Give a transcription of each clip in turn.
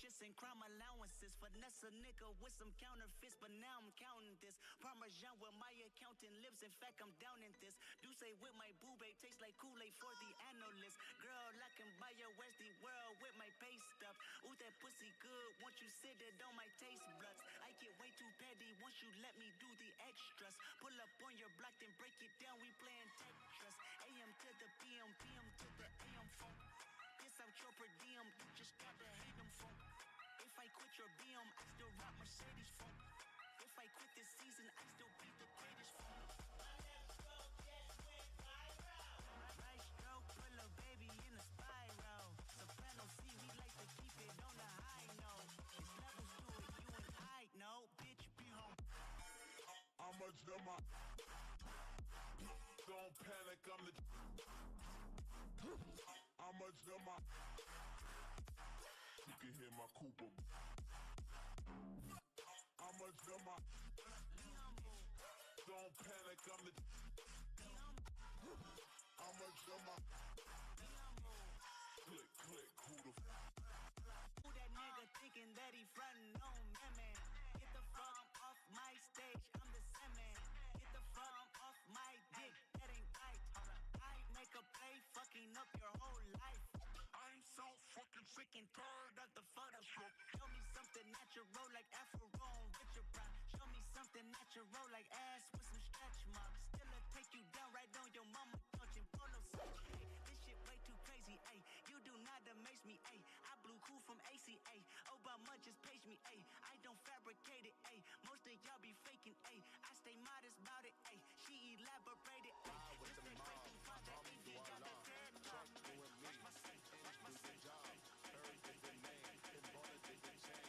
purchase and crime allowances. Finesse a nigga with some counterfeits, but now I'm counting this. Parmesan where my accountant lives, in fact I'm down in this. Do say with my boo babe, tastes like Kool-Aid for the analyst. Girl, I can buy your Westie world with my pay stuff. Ooh, that pussy good, once you sit it on my taste buds. I get way too petty once you let me do the extras. Pull up on your block, then break it down, we playing Tetris. AM to the PM, PM to the AM phone. This out your per diem, you just gotta hate them phone. If I quit your BM, I still rock Mercedes phone. If I quit this season, I still be the greatest phone. My left stroke just went viral. Right stroke, put a baby in a spiral. Soprano C, we like to keep it on the high note. It's levels to it, you and I know. Bitch, be home. How much am I? Don't panic, I'm the. How much am I? You can hear my Cooper. How much am I? Don't panic, I'm the. How much am I? Click, click, who the Who that nigga thinking that he frontin' on me, man? Get the fuck off my stage, I'm the same man. Get the fuck off my dick, that ain't right. I make a play, fucking up your whole life. I'm so fucking sick and tired of the Photoshop. Show me something natural like Afro on Richard Brown. Show me something natural like ass with some stretch marks. Still take you down right on your mama couch in polo suit. Hey, this shit way too crazy, ayy. You do not amaze me, ayy. I blew cool from ACA. Obama just paged me, ayy. I don't fabricate it, ayy. Most of y'all be faking, ayy. I stay modest about it, ayy. She elaborated, ayy. Just stay faking, father, AD got the dead talk. Watch my seat, watch my seat. Very different name, been born a different chain.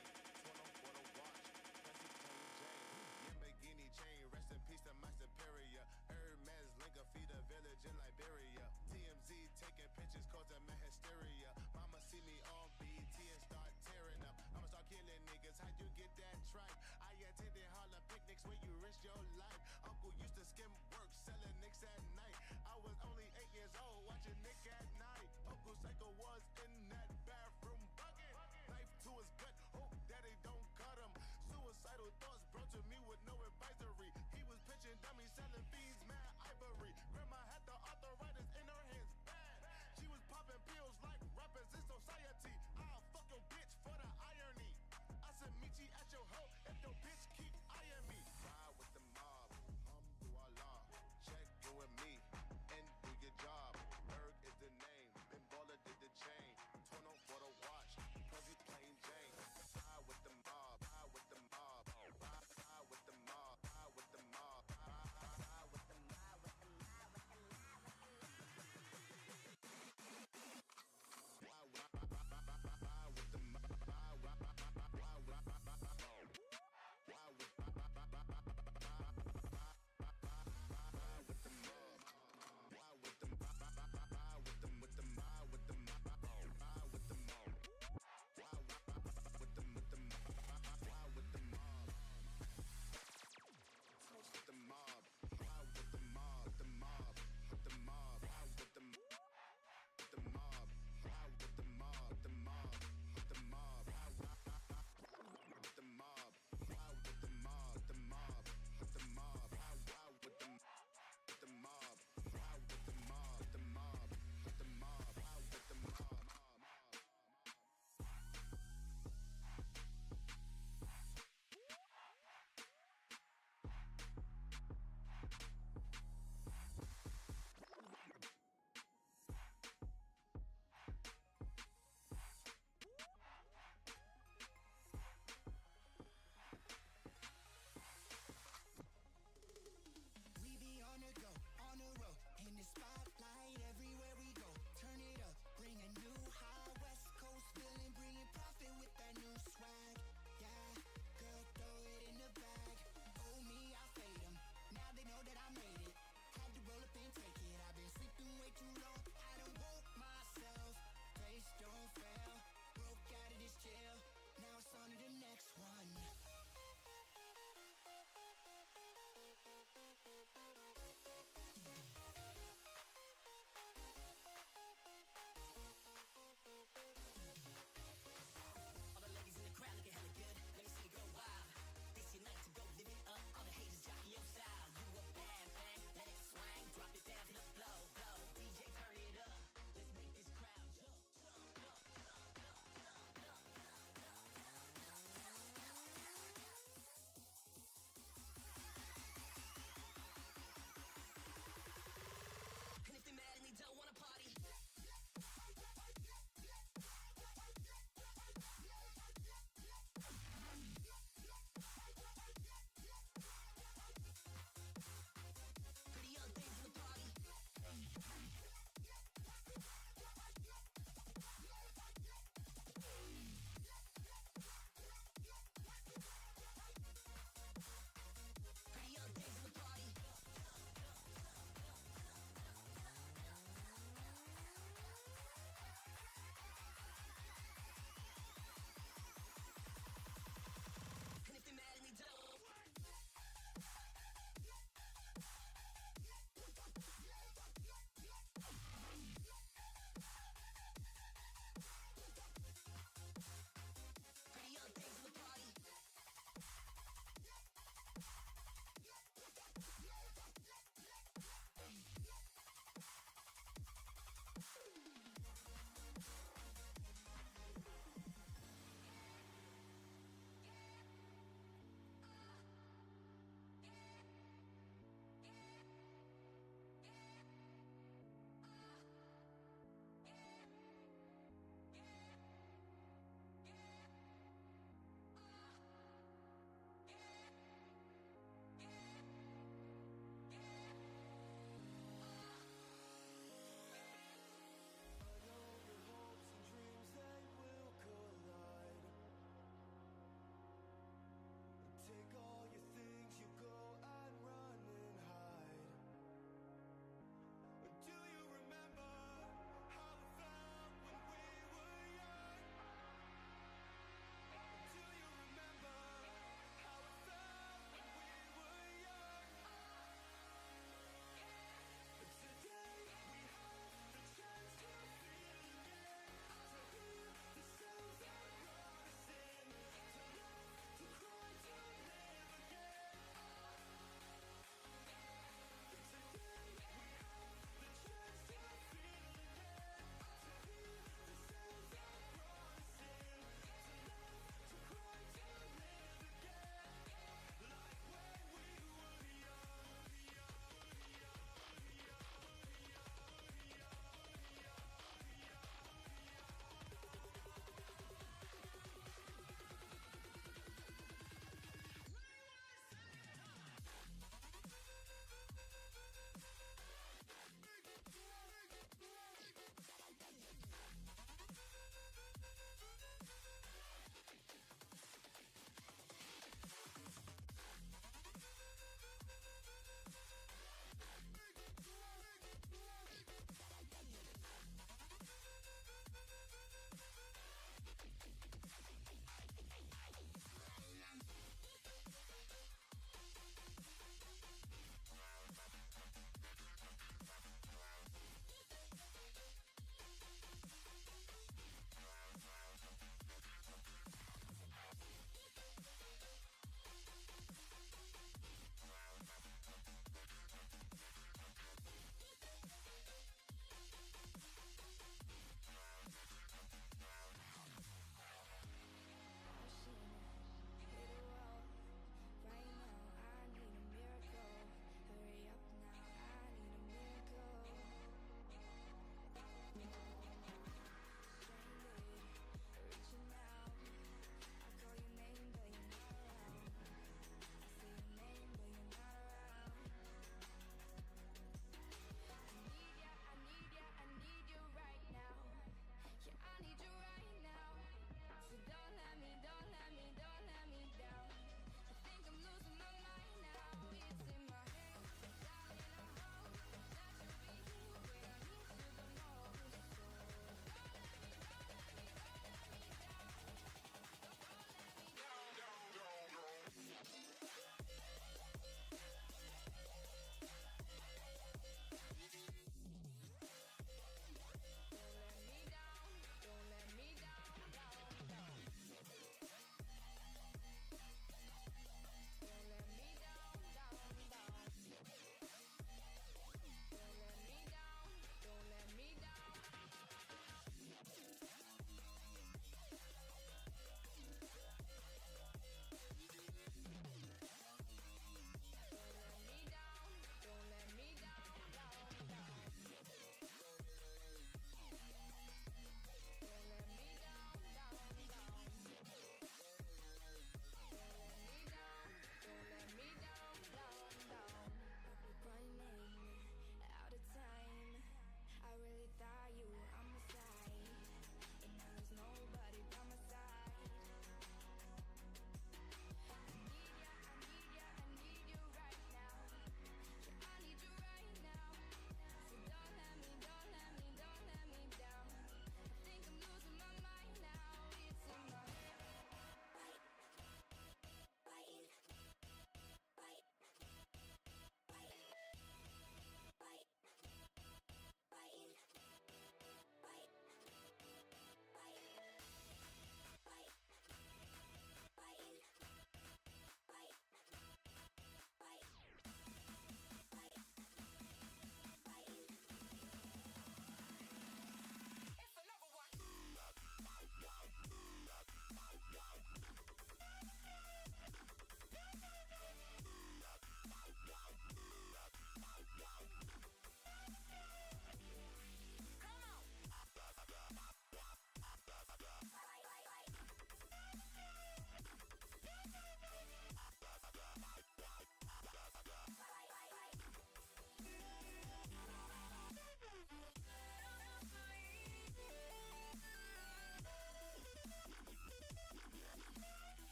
24 to watch, Bessie Plain Jane. Yamagini chain, rest in peace to my superior. Hermes Linker feed a village in Liberia. TMZ taking pictures causing my hysteria. Mama see me on BT and start tearing up. I'ma start killing niggas, how you get that tripe? I attended Harlem picnics where you risk your life. Uncle used to skim work, selling nicks at night. I was only 8 years old, watching Nick at night. Uncle Psycho was in that bathroom bucket. Knife to his gut, hope daddy don't cut him. Suicidal thoughts brought to me with no advisory. He was pitching dummies, selling fiends, mad ivory. Grandma had the arthritis in her hands, bad. She was popping pills like rappers in society. I'll fuck your bitch for the irony. I said meet you at your hoe if your bitch keep eyeing me. Ride with the mob,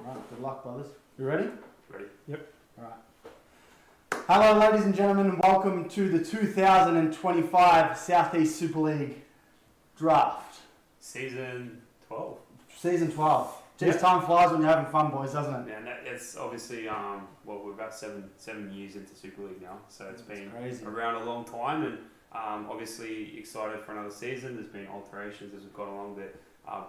Right, good luck, brothers. You ready? Ready? Yep. All right. Hello, ladies and gentlemen, and welcome to the 2025 Southeast Super League draft. Season 12. Season 12. Geez, time flies when you're having fun, boys, doesn't it? Yeah, and it's obviously, we're about seven years into Super League now, so it's been crazy. around a long time, and obviously excited for another season. There's been alterations as we've gone along, but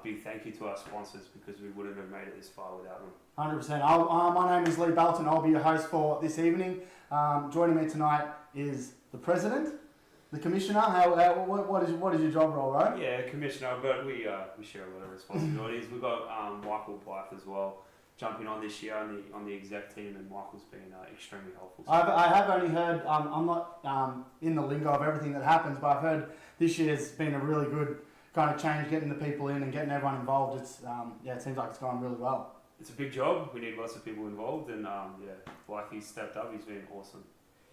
big thank you to our sponsors because we wouldn't have made it this far without them. 100%. My name is Lee Belton. I'll be your host for this evening. Joining me tonight is the president, the commissioner. What is your job role, right? Yeah, commissioner, but we share a lot of responsibilities. We've got Michael Blythe as well jumping on this year on the exec team, and Michael's been extremely helpful. I have only heard, I'm not in the lingo of everything that happens, but I've heard this year's been a really good kind of change, getting the people in and getting everyone involved. It's it seems like it's going really well. It's a big job. We need lots of people involved, and like he's stepped up. He's been awesome.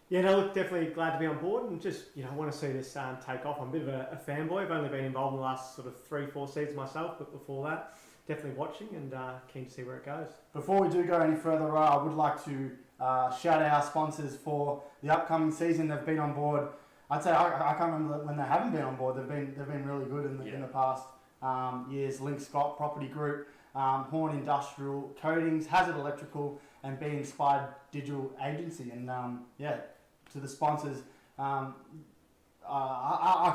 Yeah, no, look, definitely glad to be on board, and just want to see this take off. I'm a bit of a fanboy. I've only been involved in the last sort of 3-4 seasons myself, but before that, definitely watching and keen to see where it goes. Before we do go any further, I would like to shout out our sponsors for the upcoming season. They've been on board. I'd say I can't remember when they haven't been on board. They've been really good in the past years. Link Scott Property Group, Horn Industrial Coatings, Hazard Electrical, and Be Inspired Digital Agency. And to the sponsors, I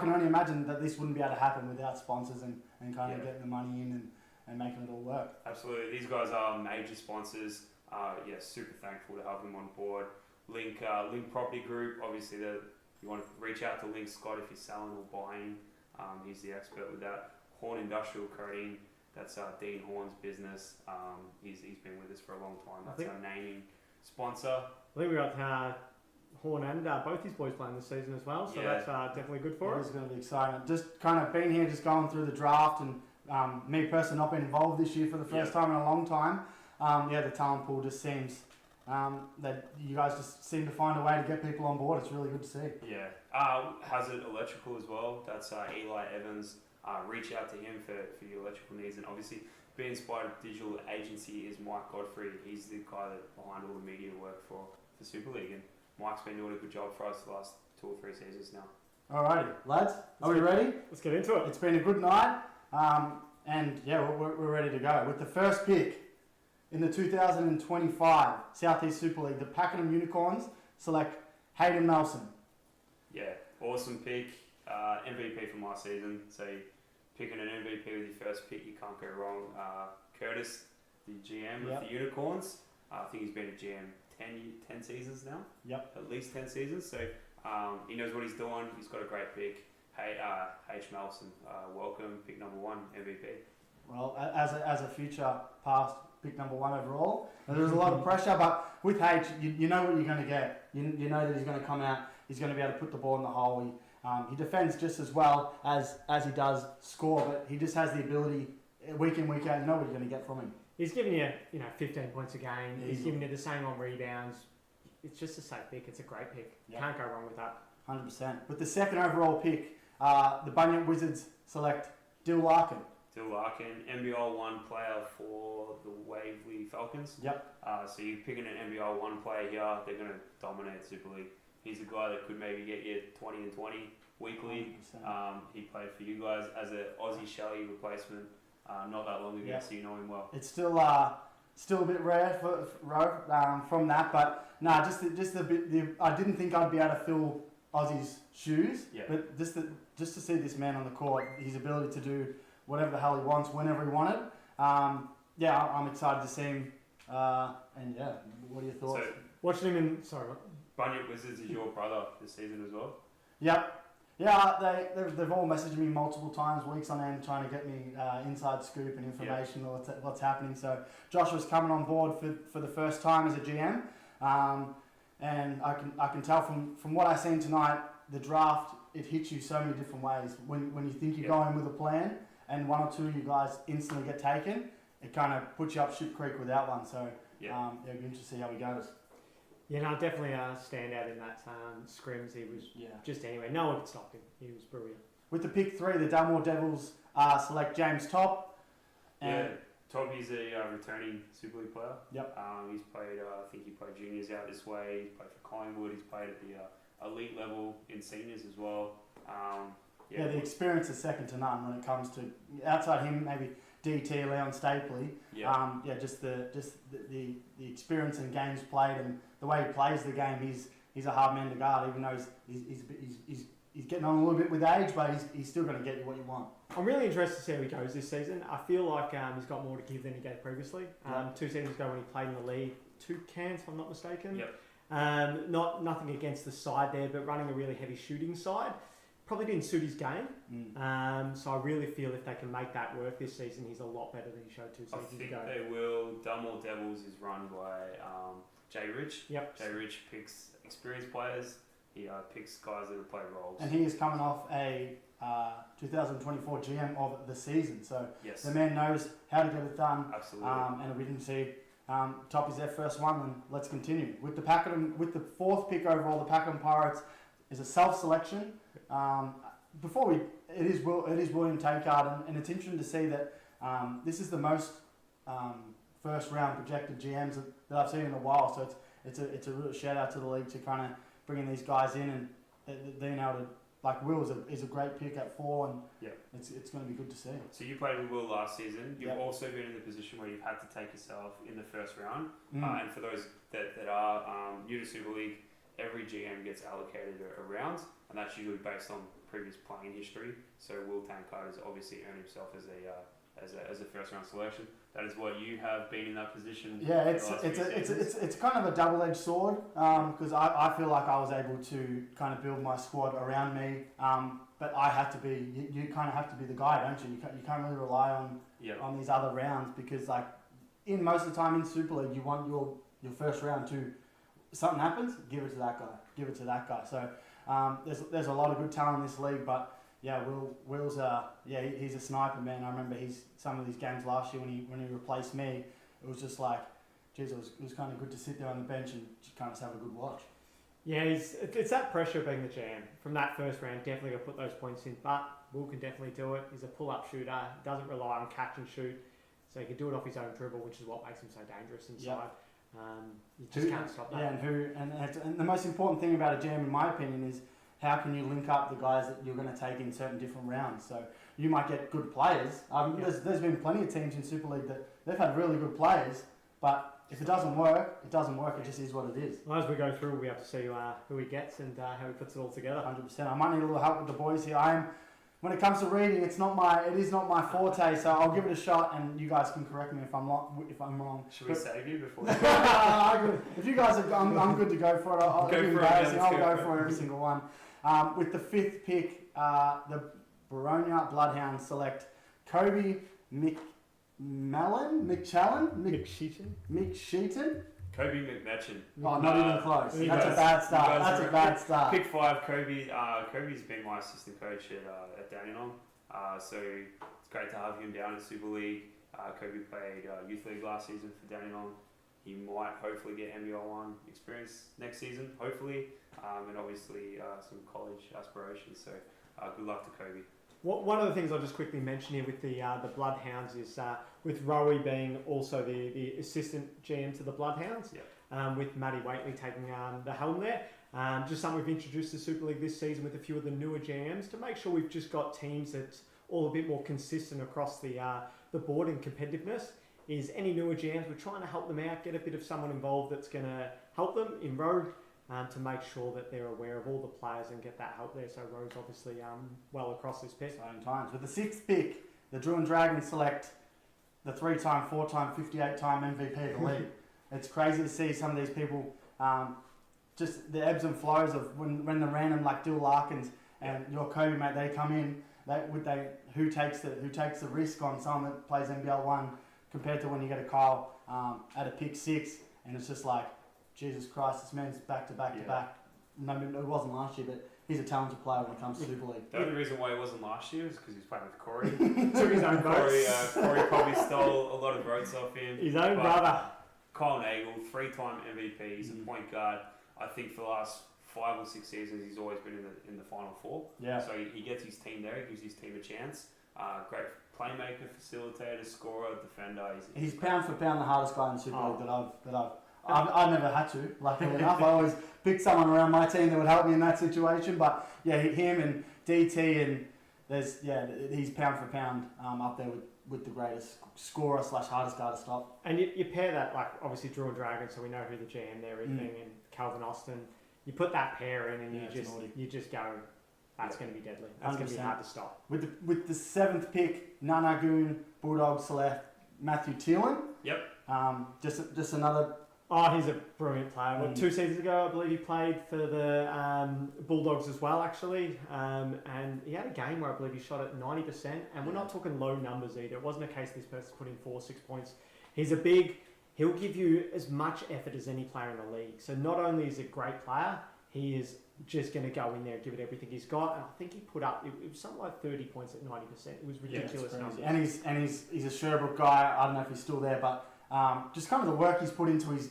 can only imagine that this wouldn't be able to happen without sponsors and kind of getting the money in and making it all work. Absolutely. These guys are major sponsors. Super thankful to have them on board. Link Property Group, obviously you want to reach out to Link Scott if you're selling or buying. He's the expert with that. Horn Industrial Coating, that's Dean Horn's business. He's been with us for a long time. That's our naming sponsor. I think we got Horn and both his boys playing this season as well, so that's definitely good for us. It's going to be exciting. Just kind of being here, just going through the draft, and me personally not being involved this year for the first time in a long time. The talent pool just seems that you guys just seem to find a way to get people on board. It's really good to see. Yeah. Hazard Electrical as well. That's Eli Evans. Reach out to him for your electrical needs. And obviously, Be Inspired Digital Agency is Mike Godfrey. He's the guy that behind all the media work for Super League. And Mike's been doing a good job for us the last 2 or 3 seasons now. Alrighty, lads. Are we ready? Let's get into it. It's been a good night. We're ready to go. With the first pick in the 2025 Southeast Super League, the Pakenham Unicorns select Hayden Melson. Yeah, awesome pick. MVP from last season. So picking an MVP with your first pick, you can't go wrong. Curtis, the GM of the Unicorns. I think he's been a GM 10 seasons now. Yep. At least 10 seasons. So he knows what he's doing. He's got a great pick. Hey, H. Melson, welcome, pick number 1, MVP. Well, as a future past pick number 1 overall, there's a lot of pressure, but with H, you know what you're going to get. You know that he's going to come out, he's going to be able to put the ball in the hole. He defends just as well as he does score, but he just has the ability, week in, week out, you know what you're going to get from him. He's giving you 15 points a game. Yeah, he's giving you the same on rebounds. It's just a safe pick. It's a great pick. Yep. Can't go wrong with that. 100%. With the second overall pick, the Bunyip Wizards select Dill Larkin. Dill Larkin, NBL 1 player for the Waverley Falcons. Yep. So you're picking an NBL 1 player here, they're going to dominate Super League. He's a guy that could maybe get you 20 and 20 weekly. He played for you guys as an Aussie Shelley replacement not that long ago, so you know him well. It's still a bit rare from that, but just a bit. I didn't think I'd be able to fill Aussie's shoes, but just to see this man on the court, his ability to do whatever the hell he wants, whenever he wanted. I'm excited to see him. What are your thoughts? So, watching him in Bunyip Wizards is your brother this season as well? Yep. Yeah, they've all messaged me multiple times, weeks on end, trying to get me inside scoop and information on what's happening. So Joshua's coming on board for the first time as a GM, and I can tell from what I've seen tonight, the draft, it hits you so many different ways. When you think you're going with a plan, and 1 or 2 of you guys instantly get taken, it kind of puts you up shit creek without one. So it'll be interesting to see how he goes. Yeah, no, definitely a standout in that scrims. He was just anyway. No one could stop him. He was brilliant. With the pick 3, the Dalmore Devils select James Top. And Toby's a returning Super League player. Yep. He's played, I think he played juniors out this way. He's played for Collingwood. He's played at the elite level in seniors as well. Yeah, the experience is second to none when it comes to outside him, maybe DT, Leon Stapley. Yeah. Just the experience in games played and the way he plays the game. He's a hard man to guard, even though he's getting on a little bit with age, but he's still going to get you what you want. I'm really interested to see how he goes this season. I feel like he's got more to give than he gave previously. 2 seasons ago when he played in the league, 2 cans, if I'm not mistaken. Yep. Nothing against the side there, but running a really heavy shooting side probably didn't suit his game. So I really feel if they can make that work this season, he's a lot better than he showed 2 seasons ago. I think they will. Dunmore Devils is run by Jay Rich. Yep. Jay Rich picks experienced players. He picks guys that have played roles. And he is coming off a 2024 GM of the season, so yes, the man knows how to get it done. Absolutely. And we didn't see Top is their first one, and let's continue with the Pakenham. With the 4th pick overall, the Pakenham Pirates is a self-selection. It is William Takard, and it's interesting to see that this is the most first round projected GMs that I've seen in a while. So it's a real shout out to the league to kind of bringing these guys in and being able to, like Will is a great pick at 4, and it's going to be good to see. So you played with Will last season. You've Yep. also been in the position where you've had to take yourself in the first round. And for those that are new to Super League, every GM gets allocated a round, and that's usually based on previous playing history. So Will Tankard has obviously earned himself as a first round selection. That is what you have been in that position. Yeah, it's kind of a double-edged sword because I feel like I was able to kind of build my squad around me, but I had to be you kind of have to be the guy, don't you? You can't really rely on these other rounds because like in most of the time in Super League you want your first round to something happens, give it to that guy. So there's a lot of good talent in this league, but yeah, Will's he's a sniper, man. I remember some of these games last year when he replaced me, it was just like, geez, it was kind of good to sit there on the bench and just kind of have a good watch. Yeah, it's that pressure being the jam from that first round. Definitely got to put those points in, but Will can definitely do it. He's a pull-up shooter, doesn't rely on catch and shoot, so he can do it off his own dribble, which is what makes him so dangerous inside. You just can't stop that. Yeah, and the most important thing about a jam, in my opinion, is how can you link up the guys that you're going to take in certain different rounds. So you might get good players. There's been plenty of teams in Super League that they've had really good players, but if it doesn't work, it doesn't work. It just is what it is. Well, as we go through, we have to see who he gets and how he puts it all together. 100%. I might need a little help with the boys here. When it comes to reading, it is not my forte. So I'll give it a shot, and you guys can correct me if I'm wrong. Should we save you before? If you guys are, I'm good to go for it. I'll go for every single one. With the 5th pick, the Baronia Bloodhounds select Kobe McSheaton. Kobe McMetchin. Oh, not even close. That's a bad start. Pick 5, Kobe. Kobe's been my assistant coach at Dandenong. So it's great to have him down in Super League. Kobe played Youth League last season for Dandenong. He might hopefully get NBL1 experience next season, hopefully, and obviously some college aspirations. So good luck to Kobe. One of the things I'll just quickly mention here with the Bloodhounds is with Rowie being also the assistant GM to the Bloodhounds, with Matty Waitley taking the helm there. Just something we've introduced to Super League this season with a few of the newer GMs to make sure we've just got teams that's all a bit more consistent across the board in competitiveness. Is any newer GMs, we're trying to help them out, get a bit of someone involved that's going to help them in Rogue to make sure that they're aware of all the players and get that help there. So Rogue's obviously well across this pick. Exciting times. With the 6th pick, the Drew and Dragons select the 3-time, 4-time, 58-time MVP of the league. It's crazy to see some of these people, just the ebbs and flows of when the random like Dill Larkins and your Kobe mate, they come in. Who takes the risk on someone that plays NBL 1 compared to when you get a Kyle at a pick 6, and it's just like, Jesus Christ, this man's back to back to back. No, it wasn't last year, but he's a talented player when it comes to Super League. The only reason why he wasn't last year is because he was playing with Corey. Took his own votes. Corey probably stole a lot of votes off him. His own brother. Kyle Nagel, 3-time MVP. He's a point guard. I think for the last 5 or 6 seasons, he's always been in the Final 4. Yeah. So he gets his team there. He gives his team a chance. playmaker, facilitator, scorer, defender. He's pound for pound the hardest guy in the Super League I've never had to, luckily enough. I always picked someone around my team that would help me in that situation. But yeah, him and DT and he's pound for pound up there with the greatest scorer / hardest guy to stop. And you pair that, like, obviously Drew and Dragon, so we know who the GM there is, and Calvin Austin. You put that pair in, and you just go, that's going to be deadly. That's going to be hard to stop. With the 7th pick, Nanagoon Bulldogs select Matthew Thielen. Yep. Just another. Oh, he's a brilliant player. 2 seasons ago, I believe he played for the Bulldogs as well, actually. And he had a game where I believe he shot at 90%. And we're not talking low numbers either. It wasn't a case this person put in 4-6 points. He'll give you as much effort as any player in the league. So not only is he a great player, he is just going to go in there and give it everything he's got. And I think he put up, it was something like 30 points at 90%. It was ridiculous numbers. And he's a Sherbrooke guy. I don't know if he's still there, but just kind of the work he's put into his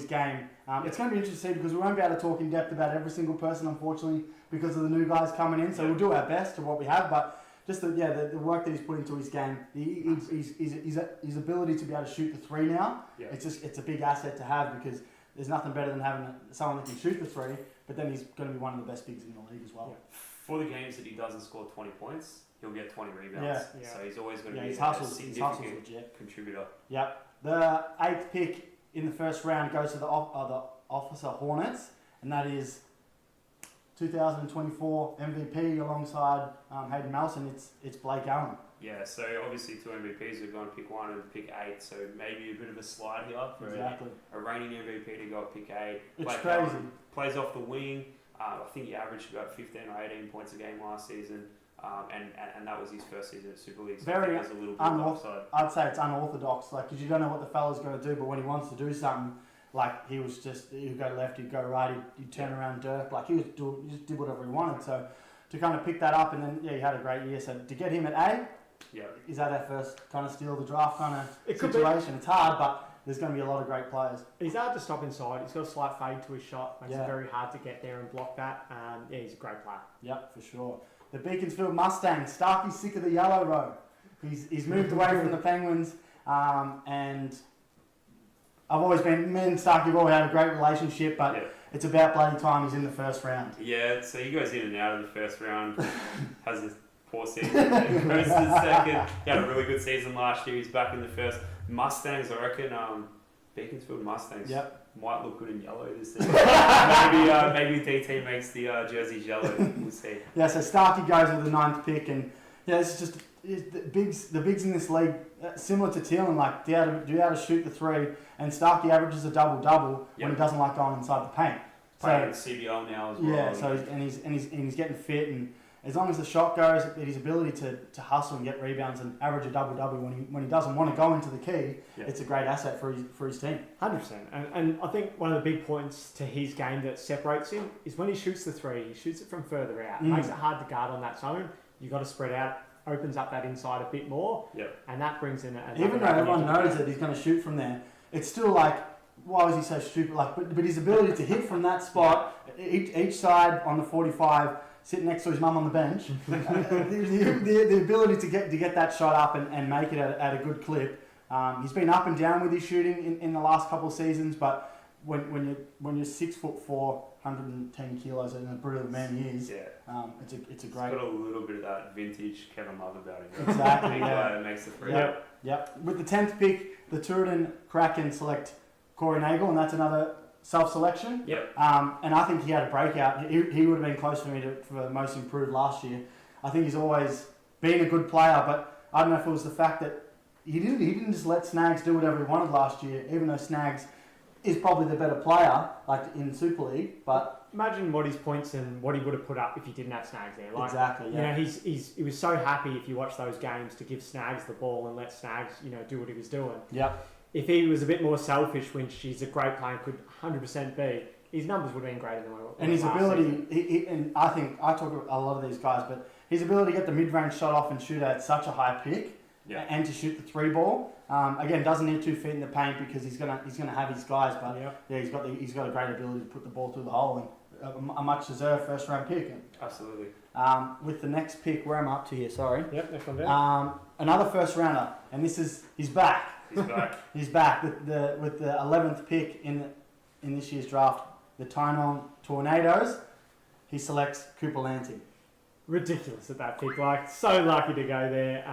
game. It's going to be interesting to see, because we won't be able to talk in depth about every single person, unfortunately, because of the new guys coming in. So we'll do our best to what we have, but just the work that he's put into his game, his ability to be able to shoot the 3 now. Yeah. It's a big asset to have, because there's nothing better than having someone that can shoot the 3. But then he's going to be one of the best bigs in the league as well. Yeah. For the games that he doesn't score 20 points, he'll get 20 rebounds. Yeah. So he's always going to be a significant contributor. Yep. The 8th pick in the first round goes to the Officer Hornets, and that is 2024 MVP alongside Hayden Malson. It's Blake Allen. Yeah, so obviously 2 MVPs are going to pick 1 and pick 8, so maybe a bit of a slide here for a reigning MVP to go at pick 8. It's Blake crazy. Allen plays off the wing. I think he averaged about 15 or 18 points a game last season, and that was his first season at Super League. So very there's a little bit of upside. I'd say it's unorthodox, because you don't know what the fella's going to do, but when he wants to do something, like he'd go left, he'd go right, he'd turn around Dirk, like he just did whatever he wanted. So to kind of pick that up, and then he had a great year. So to get him at A. Yeah. Is that our first kind of steal of the draft kind of situation? It's hard, but there's going to be a lot of great players. He's hard to stop inside. He's got a slight fade to his shot. Makes it very hard to get there and block that. He's a great player. Yep, for sure. The Beaconsfield Mustangs. Starkey's sick of the yellow row. He's moved away from the Penguins, and I've always been, me and Starkey have always had a great relationship, but it's about bloody time he's in the first round. Yeah, so he goes in and out of the first round, has a poor season, then goes to the second. He had a really good season last year. He's back in the first. Mustangs, I reckon, Beaconsfield Mustangs might look good in yellow this season. maybe DT makes the jerseys yellow. We'll see. Yeah, so Starkey goes with the 9th pick, and this is just the bigs in this league, similar to Thielen, like do you able to shoot the 3, and Starkey averages a double-double when he doesn't like going inside the paint. Playing CBL now as well. Yeah, so he's getting fit, and as long as the shot goes, his ability to hustle and get rebounds and average a double-double when he doesn't want to go into the key, it's a great asset for his team. 100%. And I think one of the big points to his game that separates him is when he shoots the 3, he shoots it from further out. It makes it hard to guard on that zone. You've got to spread out, opens up that inside a bit more, and that brings in even though everyone knows that he's going to shoot from there, it's still like, why was he so stupid? Like, but his ability to hit from that spot, each side on the 45, sitting next to his mum on the bench, the ability to get that shot up and make it at a good clip. He's been up and down with his shooting in the last couple of seasons, but when you're 6'4", 110 kilos, and a brutal man he is, it's a great. It's got a little bit of that vintage Kevin Love about him. Exactly. It makes the free. Yep. With the 10th pick, the Tooradin Kraken select Corey Nagel, and that's another self-selection. Yep. And I think he had a breakout. He would have been close for me for the most improved last year. I think he's always been a good player, but I don't know if it was the fact that he didn't just let Snags do whatever he wanted last year, even though Snags is probably the better player, like in Super League. But imagine what his points and what he would have put up if he didn't have Snags there. Like, exactly. Yeah. You know, he was so happy if you watch those games to give Snags the ball and let Snags, do what he was doing. Yep. If he was a bit more selfish, which he's a great player, could 100% be, his numbers would have been greater than what. And his ability, and I think I talk to a lot of these guys, but his ability to get the mid-range shot off and shoot at such a high pick, and to shoot the 3 ball. Again, doesn't need 2 feet in the paint because he's gonna have his guys, but he's got a great ability to put the ball through the hole. And a much deserved first round pick. Absolutely. With the next pick, where am I up to here? Sorry. Yep, next one down. Another first rounder, and he's back. He's back. He's back with the 11th pick in this year's draft, the Tynong Tornadoes. He selects Cooper Lansing. Ridiculous at that pick. Like, so lucky to go there.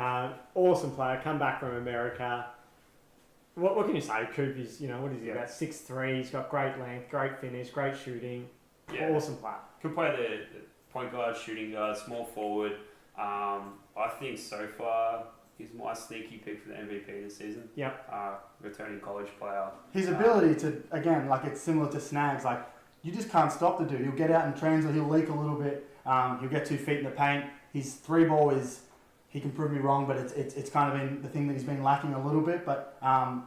Awesome player. Come back from America. What can you say? Coop is, what is he, about 6'3". He's got great length, great finish, great shooting. Yeah. Awesome player. Could play the point guard, shooting guard, small forward. I think so far he's my sneaky pick for the MVP this season. Yep. Returning college player. His ability to, again, like it's similar to Snags, like you just can't stop the dude. He'll get out in transit, he'll leak a little bit, he'll get 2 feet in the paint. His 3-ball is, he can prove me wrong, but it's kind of been the thing that he's been lacking a little bit. But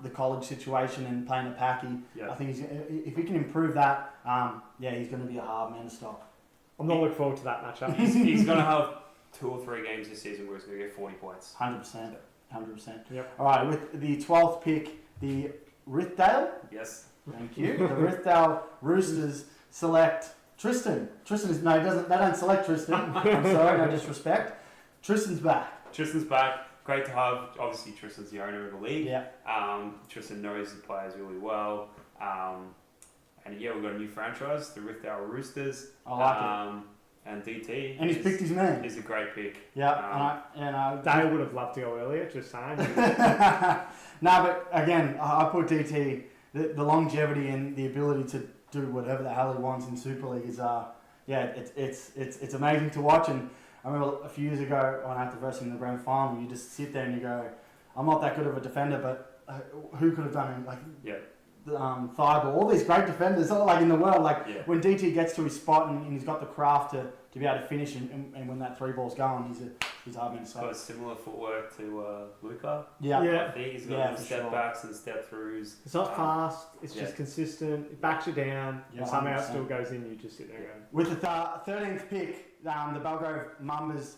the college situation and playing at Packy, I think if he can improve that, he's going to be a hard man to stop. I'm not looking forward to that matchup. He's going to have 2 or 3 games this season where he's going to get 40 points. 100%. Yep. All right, with the 12th pick, the Rithdale. Yes. Thank you. The Rithdale Roosters select Tristan. Tristan is they don't select Tristan. I'm sorry, no disrespect. Tristan's back. Tristan's back. Great to have. Obviously, Tristan's the owner of the league. Yeah. Tristan knows the players really well. And we've got a new franchise, the Rifdale Roosters. I like it. And DT. And he's picked his man. He's a great pick. Yeah. Dale would have loved to go earlier, just saying. No, but again, I put DT, the longevity and the ability to do whatever the hell he wants in Super League is, it's amazing to watch. And I remember a few years ago when I had to verse him in the grand final, you just sit there and you go, I'm not that good of a defender, but who could have done it? Thibault, all these great defenders, all in the world. When DT gets to his spot and he's got the craft to be able to finish, and when that 3-ball's going, he's a hard man to stop. Got similar footwork to Luca. Yeah. I think he's got step backs and step throughs. It's not fast. It's just consistent. It backs you down, and somehow it still goes in. You just sit there going. With the 13th pick, the Belgrave Mambas,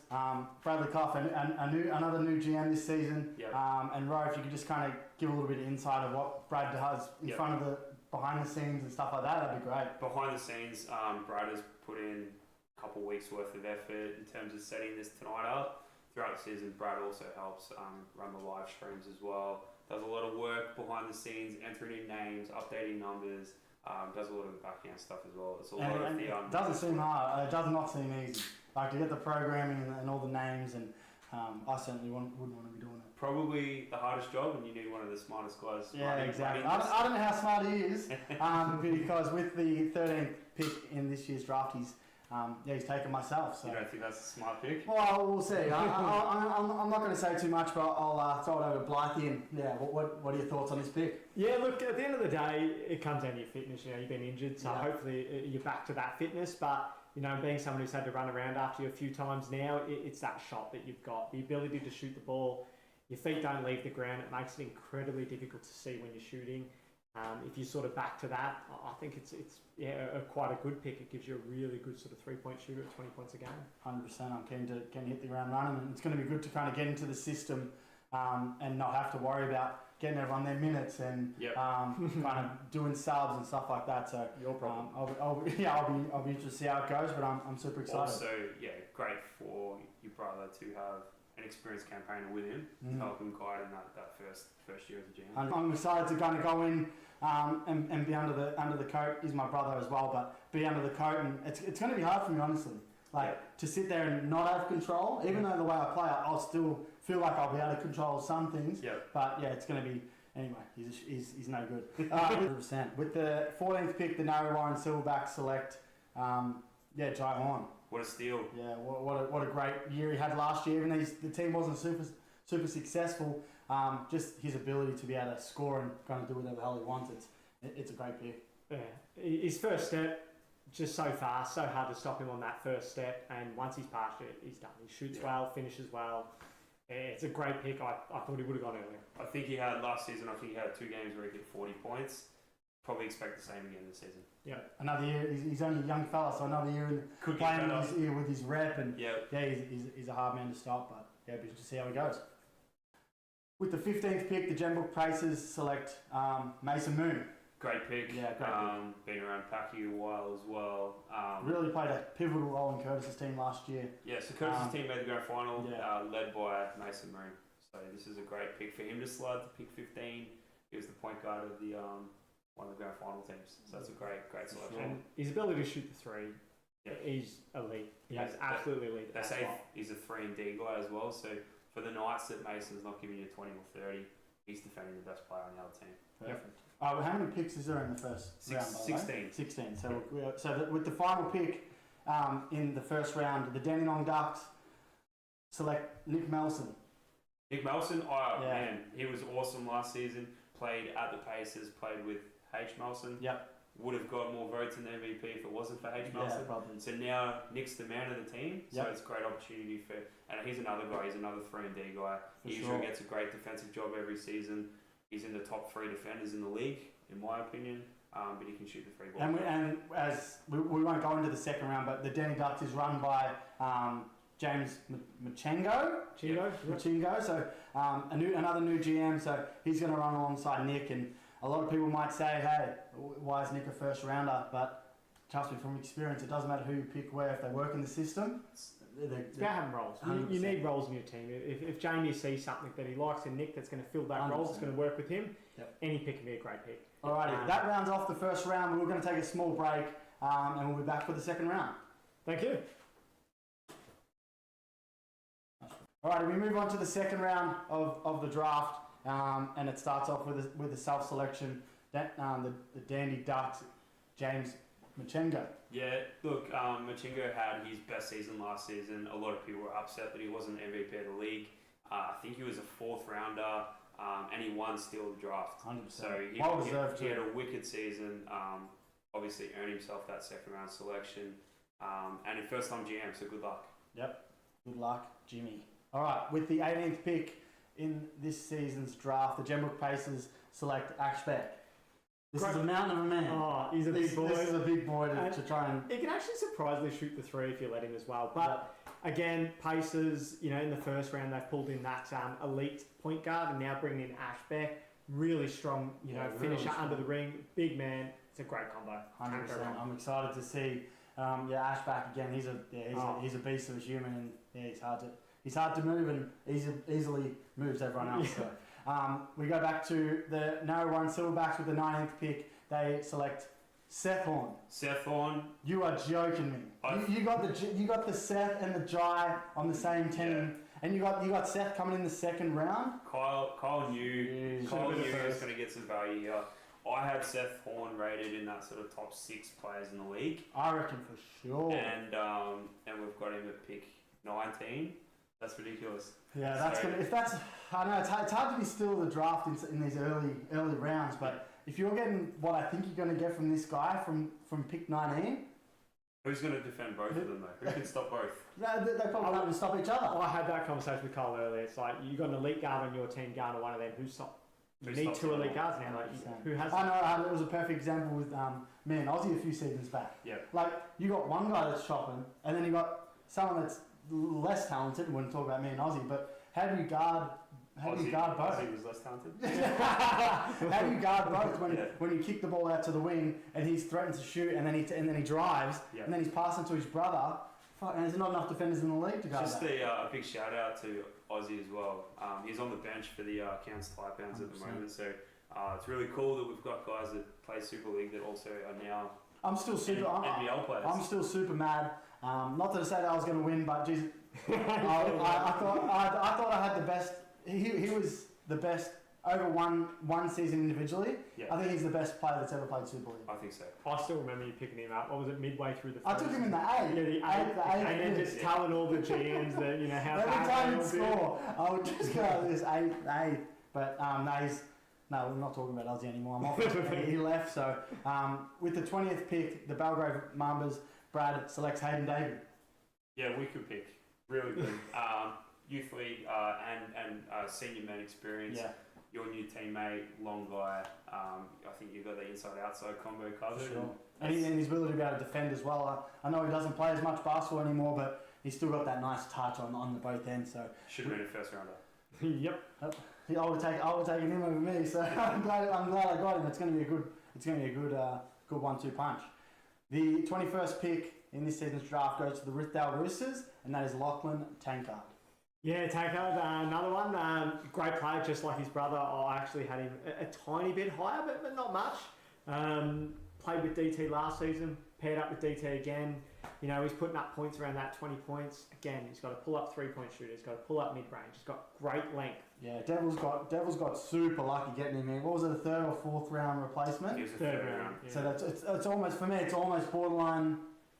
Bradley Clough, another new GM this season. Yep. And Ro, if you could just kind of give a little bit of insight of what Brad does in front of the behind the scenes and stuff like that, that'd be great. Behind the scenes, Brad has put in a couple of weeks worth of effort in terms of setting this tonight up. Throughout the season, Brad also helps run the live streams as well. Does a lot of work behind the scenes, entering in names, updating numbers. Does a lot of the back-end stuff as well. It's a lot of the. It doesn't seem hard. It does not seem easy. To get the programming and all the names, and I certainly wouldn't want to be doing it. Probably the hardest job, and you need one of the smartest guys. Yeah, exactly. I don't know how smart he is, because with the 13th pick in this year's draft, he's taken myself. So. You don't think that's a smart pick? Well, we'll see. I'm not going to say too much, but I'll throw it over to Blythe. And what are your thoughts on this pick? Yeah, look, at the end of the day, it comes down to your fitness. You've been injured, so hopefully you're back to that fitness. But being someone who's had to run around after you a few times now, it's that shot that you've got, the ability to shoot the ball. Your feet don't leave the ground. It makes it incredibly difficult to see when you're shooting. If you sort of back to that, I think it's quite a good pick. It gives you a really good sort of 3-point shooter at 20 points a game. 100%. I'm keen to hit the ground running, and it's going to be good to kind of get into the system and not have to worry about getting everyone their minutes and kind of doing subs and stuff like that. So your problem. I'll be interested to see how it goes, but I'm super excited. Also, great for your brother to have an experienced campaigner with him to help him guide in that first year as a GM. I'm excited to kind of go in and be under the coat. He's my brother as well, but be under the coat, and it's going to be hard for me, honestly. To sit there and not have control, even though the way I play, I'll still feel like I'll be able to control some things. But it's going to be anyway. He's no good. 100%. With the 14th pick, the Narrow Warren Silverback select. Jai Horn. What a steal! Yeah, what a great year he had last year. Even though the team wasn't super successful, just his ability to be able to score and kind of do whatever the hell he wants. It's a great pick. Yeah, his first step. Just so fast, so hard to stop him on that first step, and once he's past it, he's done. He shoots well, finishes well. It's a great pick. I thought he would have gone earlier. I think he had last season. I think he had 2 games where he hit 40 points. Probably expect the same again this season. Yeah, another year. He's only a young fella, so another year playing with his rep, and he's a hard man to stop. But be interested to see how he goes. With the 15th pick, the Gem Book Pacers select Mason Moon. Great pick. Yeah, great pick. Been around Packy a while as well. Really played a pivotal role in Curtis's team last year. Yeah, so Curtis's team made the grand final, Yeah. led by Mason Moon. So this is a great pick for him to slide to pick 15. He was the point guard of the one of the grand final teams. So that's a great selection. And his ability to shoot the three, he's elite. He's absolutely elite. They say he's a 3 and D guy as well. So for the nights that Mason's not giving you 20 or 30, he's defending the best player on the other team. Perfect. Well, how many picks is there in the first round? 16. 16. So, with the final pick in the first round, the Dandenong Ducks select Nick Melson. Nick Melson, man, he was awesome last season. Played at the Pacers, played with H. Melson. Yep. Would have got more votes in the MVP if it wasn't for H. Melson. Yeah, probably. So now Nick's the man of the team. So it's a great opportunity for, and he's another guy. He's another 3 and D guy. He usually gets a great defensive job every season. He's in the top 3 defenders in the league, in my opinion. But he can shoot the free ball. And as we won't go into the second round, but the Danny Ducks is run by James Machengo. Machengo. So another new GM. So he's going to run alongside Nick. And a lot of people might say, hey, why is Nick a first rounder? But trust me, from experience, it doesn't matter who you pick where. If they work in the system, it's about having roles. You need roles in your team. If Jamie sees something that he likes in Nick that's going to fill that role, it's going to work with him, any pick can be a great pick. Alrighty, that rounds off the first round. We're going to take a small break and we'll be back for the second round. Thank you. Alrighty, we move on to the second round of the draft and it starts off with a self-selection. The Dandy Ducks, James Machengo. Yeah, look, Machengo had his best season last season. A lot of people were upset that he wasn't MVP of the league. I think he was a 4th rounder, and he won Steal the Draft. 100%. So he had a wicked season. Obviously earned himself that second round selection, and a first time GM. So good luck. Yep, good luck, Jimmy. All right, with the 18th pick in this season's draft, the Gembrook Pacers select Ashbeck. This is a mountain of a man. Oh, he's a big boy. This is a big boy to try and... He can actually surprisingly shoot the 3 if you let him as well. But again, Pacers, in the first round, they've pulled in that elite point guard and now bringing in Ashbeck. Really strong, finisher under the ring. Big man. It's a great combo. 100%. I'm excited to see Ashbeck again. He's a beast of a human, and he's hard to move and easily moves everyone else. So. We go back to the narrow one, Silverbacks with the 19th pick. They select Seth Horn. Seth Horn. You are joking me. You got the Seth and the Jai on the same team, and you got Seth coming in the second round. Kyle knew he was going to get some value here. I had Seth Horn rated in that sort of top 6 players in the league. I reckon for sure. And we've got him at pick 19. That's ridiculous. Yeah, I know it's hard to be still the draft in these early rounds, but if you're getting what I think you're going to get from this guy from pick 19, who's going to defend both of them though? Who can stop both? They probably can't even stop each other. I had that conversation with Carl earlier. It's like you got an elite guard on your team, guard or one of them. You need 2 elite guards now. Like who has? I know. It was a perfect example with me and Aussie a few seasons back. Yeah. Like you got one guy that's chopping, and then you got someone that's less talented. We wouldn't talk about me and Aussie, but how do you guard both? Aussie was less talented. How do you guard both when you kick the ball out to the wing and he's threatened to shoot and then he drives and then he's passing to his brother? And there's not enough defenders in the league to guard Just that. a big shout out to Aussie as well. He's on the bench for the Cairns Taipans at the moment, so it's really cool that we've got guys that play Super League that also are now NBL players. I'm still super mad. Not to say that I was going to win, but geez, I thought I had the best. He was the best over one season individually. Yeah. I think he's the best player that's ever played Super League. I think so. I still remember you picking him up. What was it, midway through the first? I took him in the 8. Yeah, the 8. And then just telling all the GMs that, how every bad time they he'd all score, I would just go this 8. But no, we're not talking about Aussie anymore. I'm off. He left. So with the 20th pick, the Belgrave Mambas, Brad selects Hayden David. Yeah, we could pick. Really good. Youth league and senior man experience. Yeah. Your new teammate, long guy. I think you've got the inside-outside combo covered. Sure. And his ability to be able to defend as well. I know he doesn't play as much basketball anymore, but he's still got that nice touch on the both ends. So should have been a first rounder. Yep. I would have taken him over me. So I'm glad I got him. It's going to be it's going to be a good 1-2 punch. The 21st pick in this season's draft goes to the Ruthdale Roosters, and that is Lachlan Tankard. Yeah, Tankard, another one. Great player, just like his brother. I actually had him a tiny bit higher, but not much. Played with DT last season, paired up with DT again. You know, he's putting up points around that 20 points. Again, he's got a pull-up three-point shooter. He's got a pull-up mid-range. He's got great length. Yeah, Devils got super lucky getting him in. What was it, a third or fourth round replacement? He was a Third third round. round. Yeah. So it's almost, for me, it's almost borderline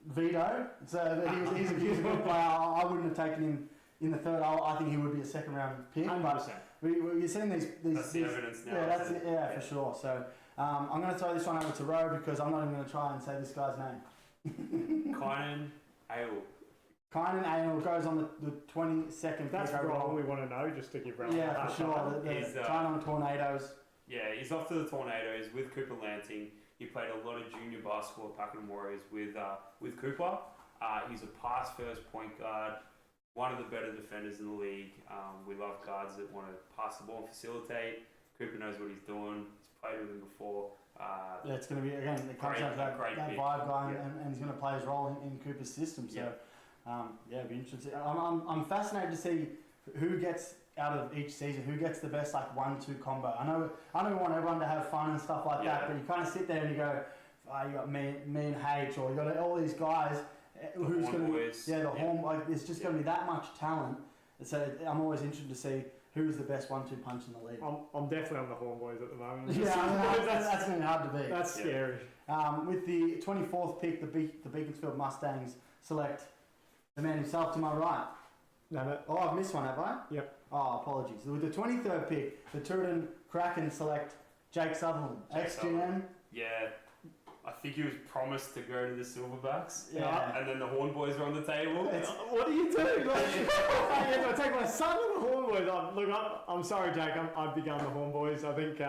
veto. So he's a good player. I wouldn't have taken him in the third. I think he would be a second round pick. 100%. But you're seeing these That's the evidence now. Yeah, that's it. Yeah, for sure. So I'm going to throw this one over to Roe because I'm not even going to try and say this guy's name. Kynan Ale. Kynan Ale goes on the 22nd That's pick overall. all we want to know, just to give Ralph Yeah, that. for sure. He's, The Kynan Tornadoes. Yeah, he's off to the Tornadoes with Cooper Lansing. He played a lot of junior basketball at Pakenham Warriors with Cooper. He's a pass-first point guard, one of the better defenders in the league. We love guards that want to pass the ball and facilitate. Cooper knows what he's doing. He's played with him before. Yeah, it's going to be, again, it comes down to that vibe guy, and he's going to play his role in Cooper's system. So, it'll be interesting. I'm fascinated to see who gets out of each season, who gets the best 1-2 combo. I know we want everyone to have fun and stuff like that, but you kind of sit there and you go, you got me and H, or you got all these guys. Who's going to horn? There's just going to be that much talent. So I'm always interested to see who's the best 1-2 punch in the league. I'm definitely on the Horn Boys at the moment. That's going to be hard to beat. That's scary. With the 24th pick, the Beaconsfield Mustangs select the man himself to my right. No. Oh, I've missed one, have I? Yep. Oh, apologies. With the 23rd pick, the Tooradin Kraken select Jake Sutherland, ex-GM. Yeah. I think he was promised to go to the Silverbacks, yeah. And then the Horn Boys were on the table. What do you do? I take my son to the Horn Boys. I'm sorry, Jake. I'd be going to the Horn Boys. I think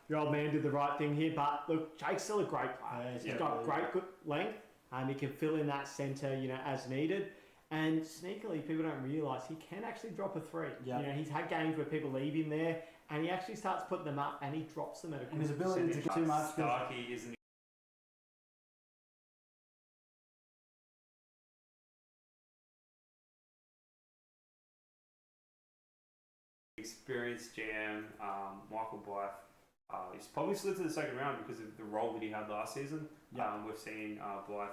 your old man did the right thing here. But look, Jake's still a great player. He's got great good length. He can fill in that centre, as needed. And sneakily, people don't realise he can actually drop a three. Yeah. He's had games where people leave him there, and he actually starts putting them up, and he drops them at a good And his ability to get too much. Starkey isn't experienced GM, Michael Blythe. He's probably slid to the second round because of the role that he had last season. We've seen Blythe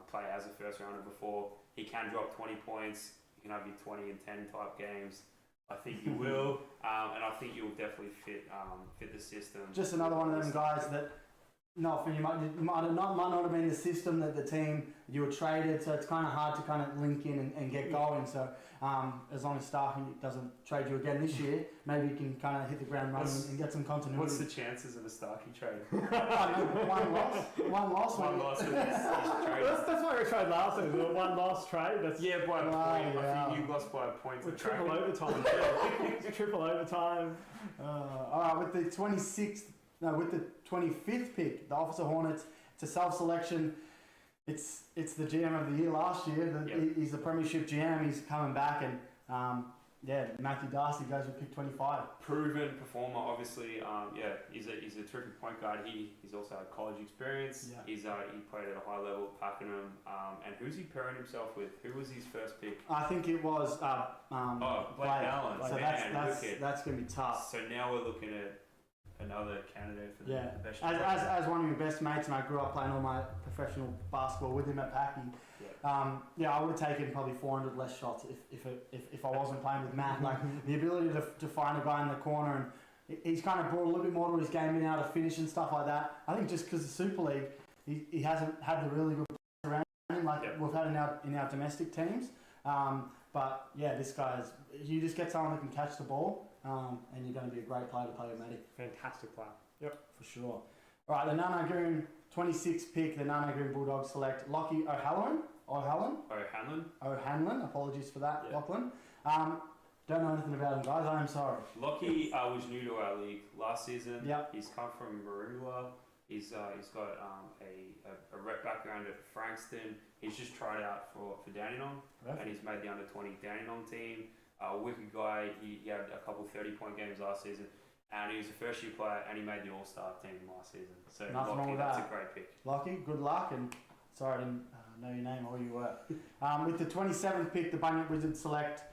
play as a first rounder before. He can drop 20 points. You can have your 20 and 10 type games. I think you will, and I think you'll definitely fit the system. Just another one of them guys that, not for you, might not have been the system that the team you were traded, so it's kind of hard to kind of link in and get going. So as long as Starkey doesn't trade you again this year, maybe you can kind of hit the ground running and get some continuity. What's the chances of a Starkey trade? One loss. One loss with his trade. That's why we tried last season. One loss trade. That's by a point. Yeah. I think you lost by a point. with triple overtime. Triple overtime. All right, with the 25th pick, the Officer Hornets. It's a self-selection. It's the GM of the year last year. He's the Premiership GM. He's coming back, and Matthew Darcy goes with pick 25. Proven performer, obviously. He's a terrific point guard. He's also had college experience. Yeah. He played at a high level at Pakenham. And who's he pairing himself with? Who was his first pick? I think it was Blake Allen. So that's going to be tough. So now we're looking at another candidate for the best. As one of your best mates, and I grew up playing all my professional basketball with him at Packy. I would have taken probably 400 less shots if I wasn't playing with Matt. Like the ability to find a guy in the corner, and he's kind of brought a little bit more to his game, being able to finish and stuff like that. I think just because the Super League, he hasn't had the really good players around him like we've had in our domestic teams. But this guy's, you just get someone that can catch the ball, and you're going to be a great player to play with Matty. Fantastic player. Yep. For sure. All right, the Nanagoon 26th pick, the Nanagoon Bulldogs select Lockie O'Hanlon. Apologies for that, Lachlan. Don't know anything about him, guys. I am sorry. Lockie was new to our league last season. Yep. He's come from Maroondah. He's got a rep background at Frankston. He's just tried out for Dandenong, and he's made the under-20 Dandenong team. Wicked guy. He had a couple 30-point games last season. And he was a first-year player, and he made the All-Star team last season. So Nothing wrong Lockie, with that's that. a great pick. Lockie, good luck, and sorry I didn't know your name or who you were. With the 27th pick, the Bunyip Wizards select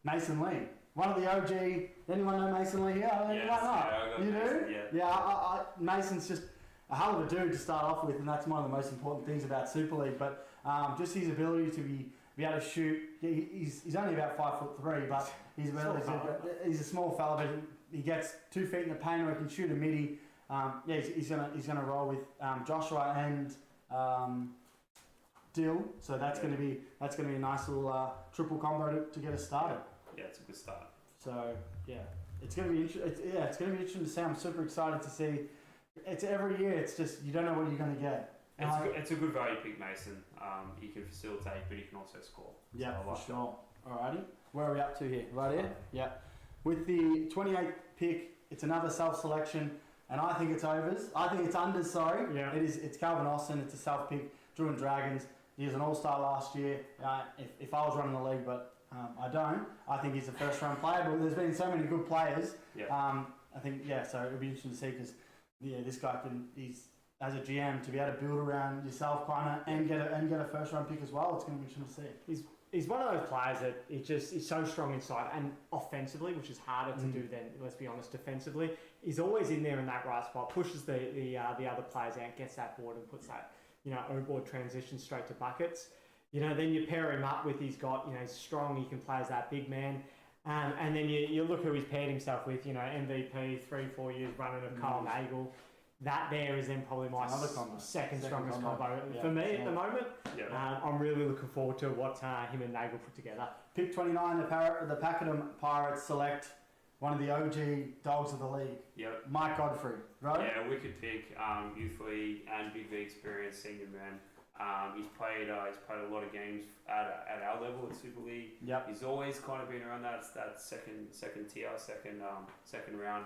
Mason Lee. One of the OG. Anyone know Mason Lee here? Yes, Why not? yeah, I got You Mason, do? yeah. Mason's just a hell of a dude to start off with, and that's one of the most important things about Super League. But just his ability to be able to shoot. He's only about 5'3", but he's a small fella, but he gets 2 feet in the paint, or he can shoot a midi. He's gonna roll with Joshua and Dill, so that's gonna be a nice little triple combo to get us started. Yeah, it's a good start. So yeah, it's gonna be it's gonna be interesting to see. I'm super excited to see. It's every year. It's just you don't know what you're gonna get. It's a good value pick, Mason. He can facilitate, but he can also score. Yeah, so for sure. Alrighty, where are we up to here? Right here. Yeah. With the 28th pick, it's another self-selection, and I think it's overs. I think it's unders. Sorry. Yeah. It is. It's Calvin Austin. It's a self pick. Drew and Dragons. He was an all-star last year. If I was running the league, but I don't. I think he's a first-round player. But there's been so many good players. Yeah. I think so it'll be interesting to see because this guy he's as a GM to be able to build around yourself kind of and get a first-round pick as well. It's going to be interesting to see. He's one of those players that he's so strong inside and offensively, which is harder to do than, let's be honest, defensively. He's always in there in that right spot, pushes the other players out, gets that board and puts that, O-board transition straight to buckets. Then you pair him up with he's strong, he can play as that big man. And then you look who he's paired himself with, MVP, 3-4 years running of Kyle Nagel. That there is then probably my second strongest combo for me at the moment. Yeah. I'm really looking forward to what him and Nagel put together. Pick 29, the Pakenham Pirates select one of the OG dogs of the league. Yep. Mike Godfrey, right? Yeah, wicked pick. Youth league and Big V experience, senior man. He's played a lot of games at our level at Super League. Yep. He's always kind of been around that second tier, second round.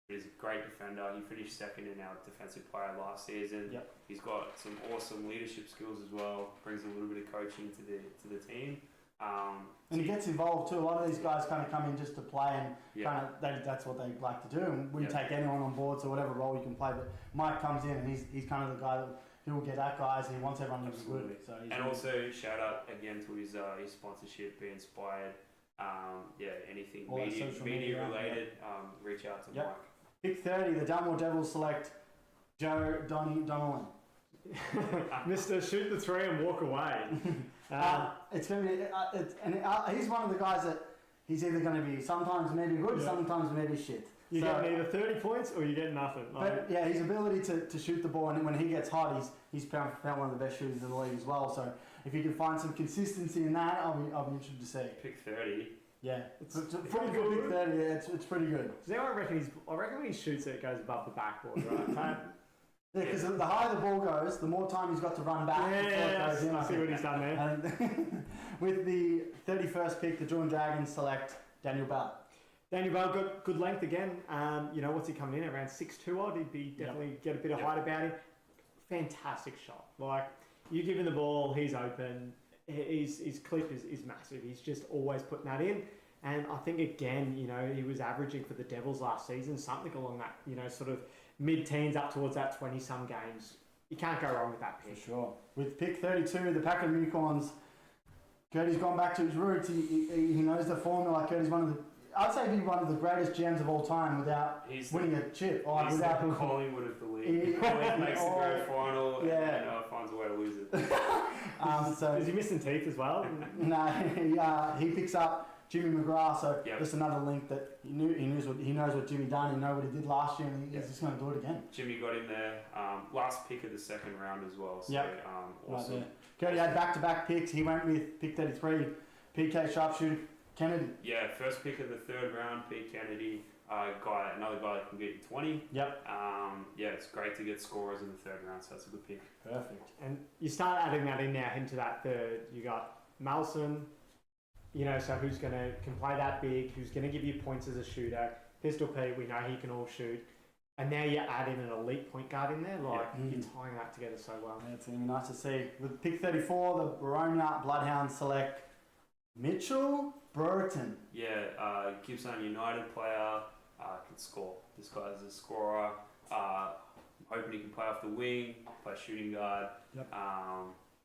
He's a great defender. He finished second in our defensive player last season. Yep. He's got some awesome leadership skills as well. Brings a little bit of coaching to the team. And he gets involved too. A lot of these guys kind of come in just to play, and that's what they like to do. And we take anyone on board, so whatever role you can play. But Mike comes in, and he's kind of the guy that he will get at guys. And he wants everyone to be good. So also shout out again to his sponsorship, Be Inspired. Anything media related. Reach out to Mike. Pick 30, the Dunmore Devils select Joe Donnellan. Mr. Shoot the three and walk away. It's going to be, he's one of the guys that he's either going to be sometimes maybe good, sometimes maybe shit. You get either 30 points or you get nothing. But his ability to shoot the ball, and when he gets hot, he's found one of the best shooters in the league as well. So if you can find some consistency in that, I'll be interested to see. Pick 30. Yeah, it's pretty good. Pick 30. Yeah, it's pretty good. So now I reckon when he shoots it goes above the backboard, right? Yeah, because the higher the ball goes, the more time he's got to run back. I see what he's done there. And with the 31st pick, the Drew and Dragons select Daniel Bell. Daniel Bell got good length again. What's he coming in around 6'2" odd? He'd be definitely get a bit of height about him. Fantastic shot. Like you give him the ball, he's open. His clip is massive. He's just always putting that in. And I think again, he was averaging for the Devils last season something along that, sort of mid-teens up towards that 20-some games. You can't go wrong with that pick. For sure. With pick 32, the Pakenham Unicorns, Curdy's gone back to his roots. He knows the formula. Curdy's I'd say he'd be one of the greatest GMs of all time without winning a chip. He's without the Collingwood of the league. Collingwood makes the grand final and finds a way to lose it. Is he missing teeth as well? No, he picks up Jimmy McGrath, so just another link that he knows what Jimmy done. He knows what he did last year, and he's just going to do it again. Jimmy got in there, last pick of the second round as well. So, awesome. Right, Cody had back-to-back picks. He went with pick 33, PK sharpshooter Kennedy. Yeah, first pick of the third round, Pete Kennedy. Another guy that can get you 20. Yep. It's great to get scorers in the third round, so that's a good pick. Perfect. And you start adding that in now into that third. You got Malson. So who's can play that big, who's going to give you points as a shooter. Pistol Pete, we know he can all shoot. And now you add in an elite point guard in there, you're tying that together so well. Yeah, it's going to be nice to see. With pick 34, the Baronia Bloodhounds select Mitchell Brereton. Yeah, Gippsland United player, can score. This guy's a scorer. Hoping he can play off the wing, play shooting guard. Yep.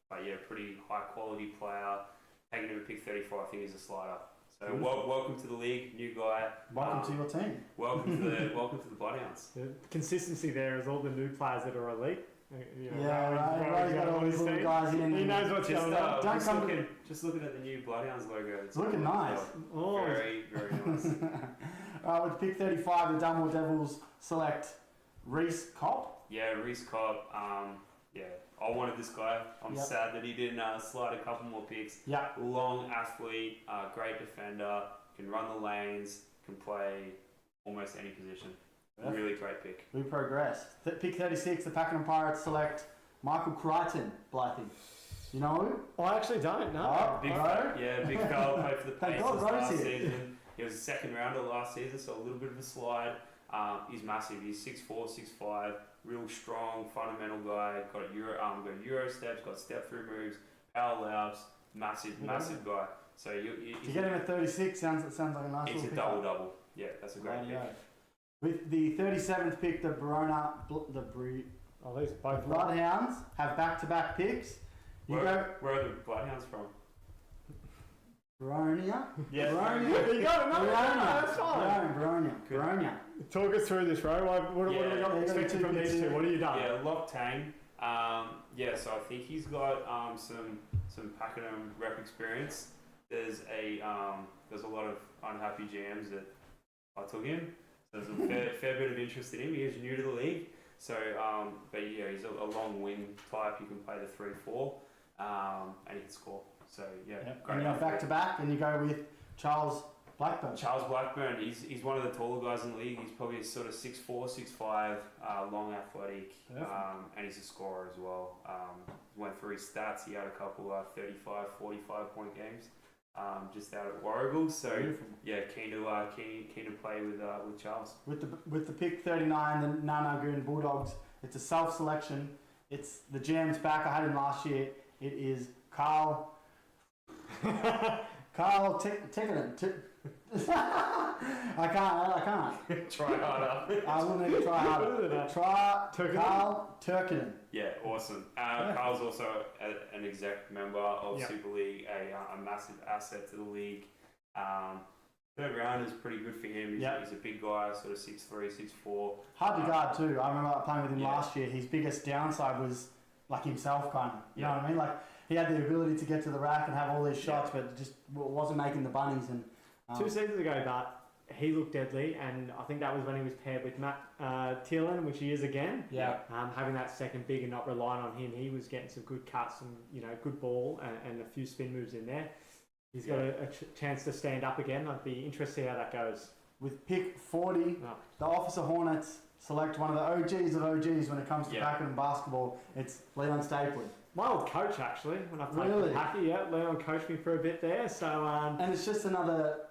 But yeah, pretty high quality player. Taking him at pick 34, I think he's a slider. So Beautiful. welcome to the league, new guy. Welcome to your team. Welcome to the Bloodhounds. The consistency there is all the new players that are elite. You know, Yeah, right. He's got all these little guys in. He knows what's going on. Just looking at the new Bloodhounds logo. It's looking nice. Oh, Very, very nice. With pick 35, the Dunmore Devils select Reece Kopp. Yeah, Reece Cobb. Yeah, I wanted this guy. I'm Yep. sad that he didn't slide a couple more picks. Yeah. Long athlete, great defender, can run the lanes, can play almost any position. Perfect. Really great pick. We progress. Pick 36, the Pakenham Pirates select Michael Crichton, Blythe. You know who? I actually don't know. Oh, Big bro. big fella, played for the Thank Pacers God Rose last here. season. He was a second rounder last season, so a little bit of a slide. He's massive. He's 6'4", 6'5", real strong, fundamental guy. Got Euro steps, got step through moves, power layups, massive guy. So To get him at 36 sounds like a nice it's little a pick. double. Yeah, that's a great pick. Rightio. With the 37th pick, the Oh, these are both Bloodhounds have back-to-back picks. You Where are the Bloodhounds from? Baronia. Yeah. Baronia. You got it, no, that's fine. Baronia. Talk us through this, Ro. What do we Yeah. got expected from these two? What have you done? Yeah, Lock Tang. So I think he's got some Pakenham rep experience. There's a lot of unhappy GMs that I took him. So there's a fair bit of interest in him. He is new to the league. So, but yeah, he's a long wing type. He can play the 3-4, and he can score. So yeah, great. And you're back-to-back, and you go with Charles Blackburn. Charles Blackburn, he's one of the taller guys in the league. He's probably sort of 6'4", 6'5", long, athletic, and he's a scorer as well. Went through his stats. He had a couple 35, 45-point games just out at Warrigal. So Beautiful. yeah, keen to play with Charles. With the pick 39, the Nanagoon Bulldogs. It's a self-selection. It's the GM's back. I had him last year. It is Carl Tickerton. I can't. Try harder. I will need to try harder. Carl Turkinen. Yeah, awesome. Carl's also an exec member of Yep. Super League, a massive asset to the league. Third round is pretty good for him. He's a big guy, sort of 6'3", 6'4". Hard to guard too. I remember playing with him Yeah. last year. His biggest downside was like himself, kind of. You know Yeah. what I mean? Like he had the ability to get to the rack and have all these shots, but just wasn't making the bunnies. And 2 seasons ago, but he looked deadly, and I think that was when he was paired with Matt Thielen, which he is again. yeah. Having that second big and not relying on him, he was getting some good cuts and good ball and a few spin moves in there. He's got a chance to stand up again. I'd be interested to see how that goes. With pick 40, Oh. the Officer Hornets select one of the OGs of OGs when it comes to Yeah. Pakenham basketball. It's Leon Stapleton. My old coach, actually, when I played Really? for Hacky, yeah, Leon coached me for a bit there. So, And it's just another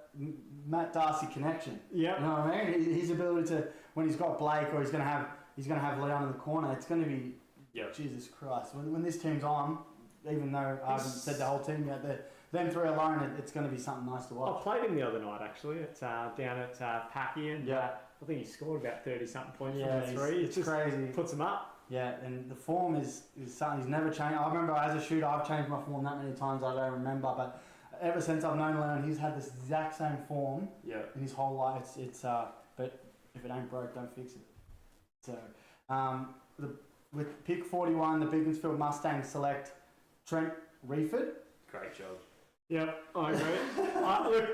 Matt Darcy connection. yeah, You know what I mean? His ability to, when he's got Blake or he's going to have Leon in the corner, it's going to be, Yep. Jesus Christ. When this team's on, even though I haven't said the whole team yet, them three alone, it's going to be something nice to I watch. played him the other night, actually. It's down at Packy, and Yeah. I think he scored about 30-something points Yeah, from the three. it's It just crazy. puts him up. Yeah, and the form is something he's never changed. I remember as a shooter, I've changed my form that many times I don't remember, but ever since I've known Leon, he's had this exact same form Yeah. in his whole life. But if it ain't broke, don't fix it. So, with pick 41, the Beaconsfield Mustangs select Trent Reeford. Great job. Yep, I agree.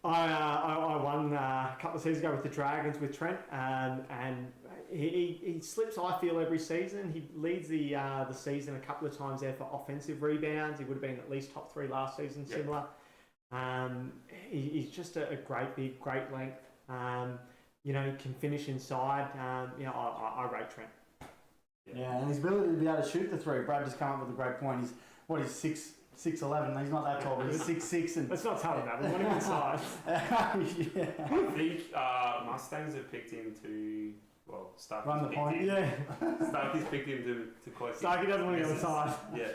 I won a couple of seasons ago with the Dragons with Trent, and he slips, I feel, every season. He leads the season a couple of times there for offensive rebounds. He would have been at least top 3 last season, Yep. similar. He's just a great big, great length. He can finish inside. I rate Trent. Yeah, and his ability to be able to shoot the three. Brad just came up with a great point. He's 6'11". He's not that tall, but he's 6'6". And Let's not tell him that. We want him inside. yeah. I think Mustangs have picked him to, well, Run the Starkey's point. picked him. Yeah. Starkey's picked him to close. Starkey doesn't want to go inside. Yeah.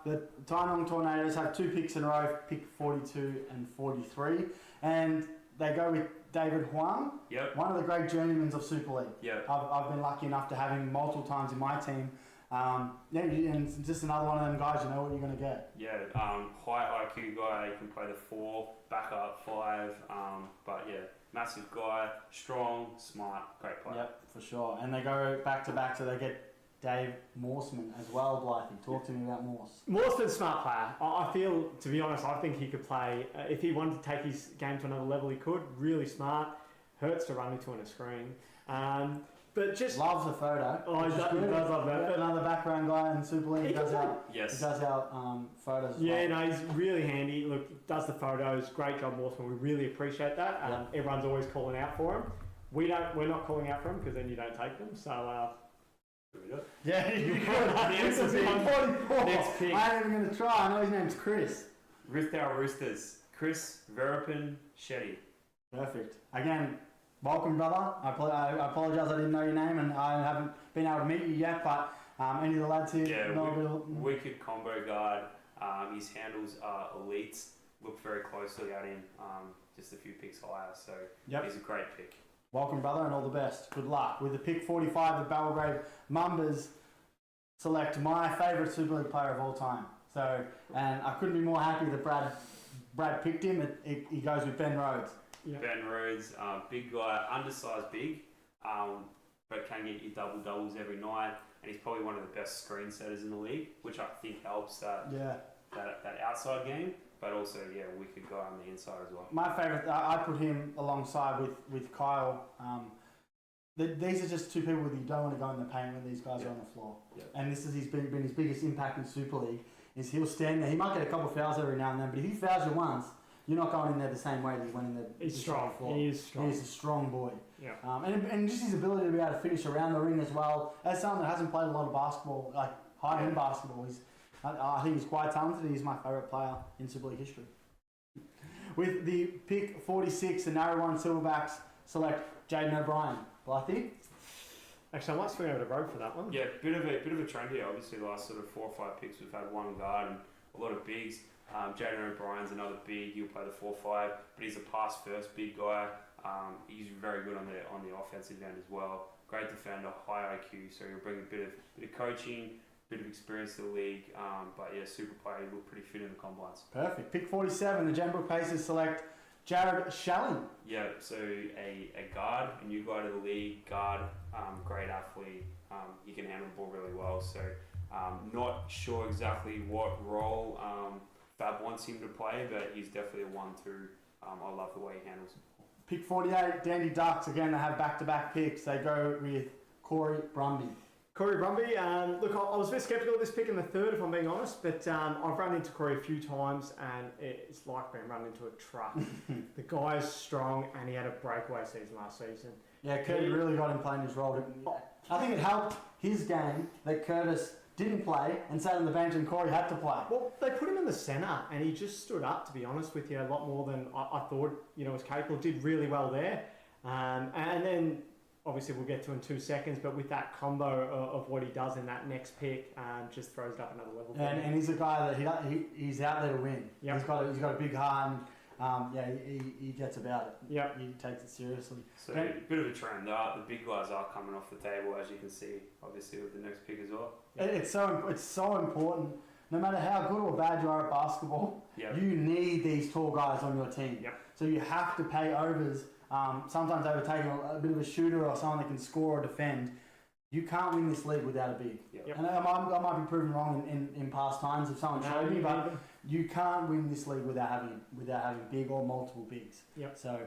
The Tynong Tornadoes have 2 picks in a row, pick 42 and 43, and they go with David Huang, Yep. one of the great journeymans of Super League. Yep. I've been lucky enough to have him multiple times in my team. And it's just another one of them guys, you know what you're going to get. Yeah, high IQ guy, he can play the 4, back up 5, but yeah, massive guy, strong, smart, great player. Yep, for sure. And they go back to back, so they get Dave Morseman as well, Blythe. Talk to me about Morse. Morseman's a smart player. I feel, to be honest, I think he could play, if he wanted to take his game to another level, he could. Really smart. Hurts to run into on a screen. But just loves the photo. Oh, he does love that. Another background guy in Super League. He does our photos as well. Yeah, no, he's really handy. Look, does the photos. Great job, Morseman. We really appreciate that. Everyone's always calling out for him. We're not calling out for him because then you don't take them. So, yeah, you could. Next pick. I ain't even going to try. I know his name's Chris. Rithdow Roosters, Chris Verapin Shetty. Perfect. Again, welcome, brother. I apologise I didn't know your name and I haven't been able to meet you yet, but any of the lads here Yeah, wicked combo guard. His handles are elite. Look very closely at him, just a few picks higher, so he's a great pick. Welcome, brother, and all the best. Good luck. With the pick 45, the Belgrave Mumbas select my favourite Super League player of all time. So, and I couldn't be more happy that Brad picked him. He goes with Ben Rhodes. Yep. Ben Rhodes, big guy, undersized big, but can get you double doubles every night, and he's probably one of the best screen setters in the league, which I think helps that outside game. But also, wicked guy on the inside as well. My favourite, I put him alongside with Kyle. These are just two people that you don't want to go in the paint when these guys are on the floor. Yep. And this is been his biggest impact in Super League. Is he'll stand there. He might get a couple of fouls every now and then, but if he fouls you once, you're not going in there the same way that he went in there. He's strong. He is strong. He's a strong boy. Yeah. And just his ability to be able to finish around the ring as well. As someone that hasn't played a lot of basketball, like high-end basketball, I think he's quite talented. He's my favourite player in Super League history. With the pick 46, the Narrabeen Silverbacks select Jaden O'Brien. Blythe? Actually, I might swing over to Rogue for that one. Yeah, bit of a trend here. Obviously, the last sort of 4 or 5 picks, we've had one guard and a lot of bigs. Jaden O'Brien's another big. He'll play the 4-5, but he's a pass-first big guy. He's very good on the offensive end as well. Great defender, high IQ, so he'll bring a bit of coaching, bit of experience to the league, but super player. He looked pretty fit in the combines. Perfect. Pick 47, the Gembrook Pacers select Jared Shallon. Yeah, so a guard, a new guy to the league, great athlete. He can handle the ball really well. So not sure exactly what role Fab wants him to play, but he's definitely a 1-2. I love the way he handles it. Pick 48, Dandy Ducks. Again, they have back-to-back picks. They go with Corey Brumby. Corey Brumby, look, I was a bit sceptical of this pick in the third, if I'm being honest, but I've run into Corey a few times, and it's like being run into a truck. The guy is strong, and he had a breakaway season last season. Yeah, Curtis really got him playing his role. I think it helped his game that Curtis didn't play and sat on the bench and Corey had to play. Well, they put him in the centre, and he just stood up, to be honest with you, a lot more than I thought, was capable. Did really well there. And then... obviously, we'll get to in 2 seconds, but with that combo of what he does in that next pick, just throws it up another level. And he's a guy that he's out there to win. Yep. He's got a big heart, and he gets about it. Yep. He takes it seriously. So a bit of a trend. The big guys are coming off the table, as you can see, obviously with the next pick as well. Yep. It's so important. No matter how good or bad you are at basketball, you need these tall guys on your team. Yep. So you have to pay overs. Sometimes overtaking a bit of a shooter or someone that can score or defend. You can't win this league without a big. Yep. And I might be proven wrong in past times if someone showed me, but you can't win this league without having big or multiple bigs. Yep. So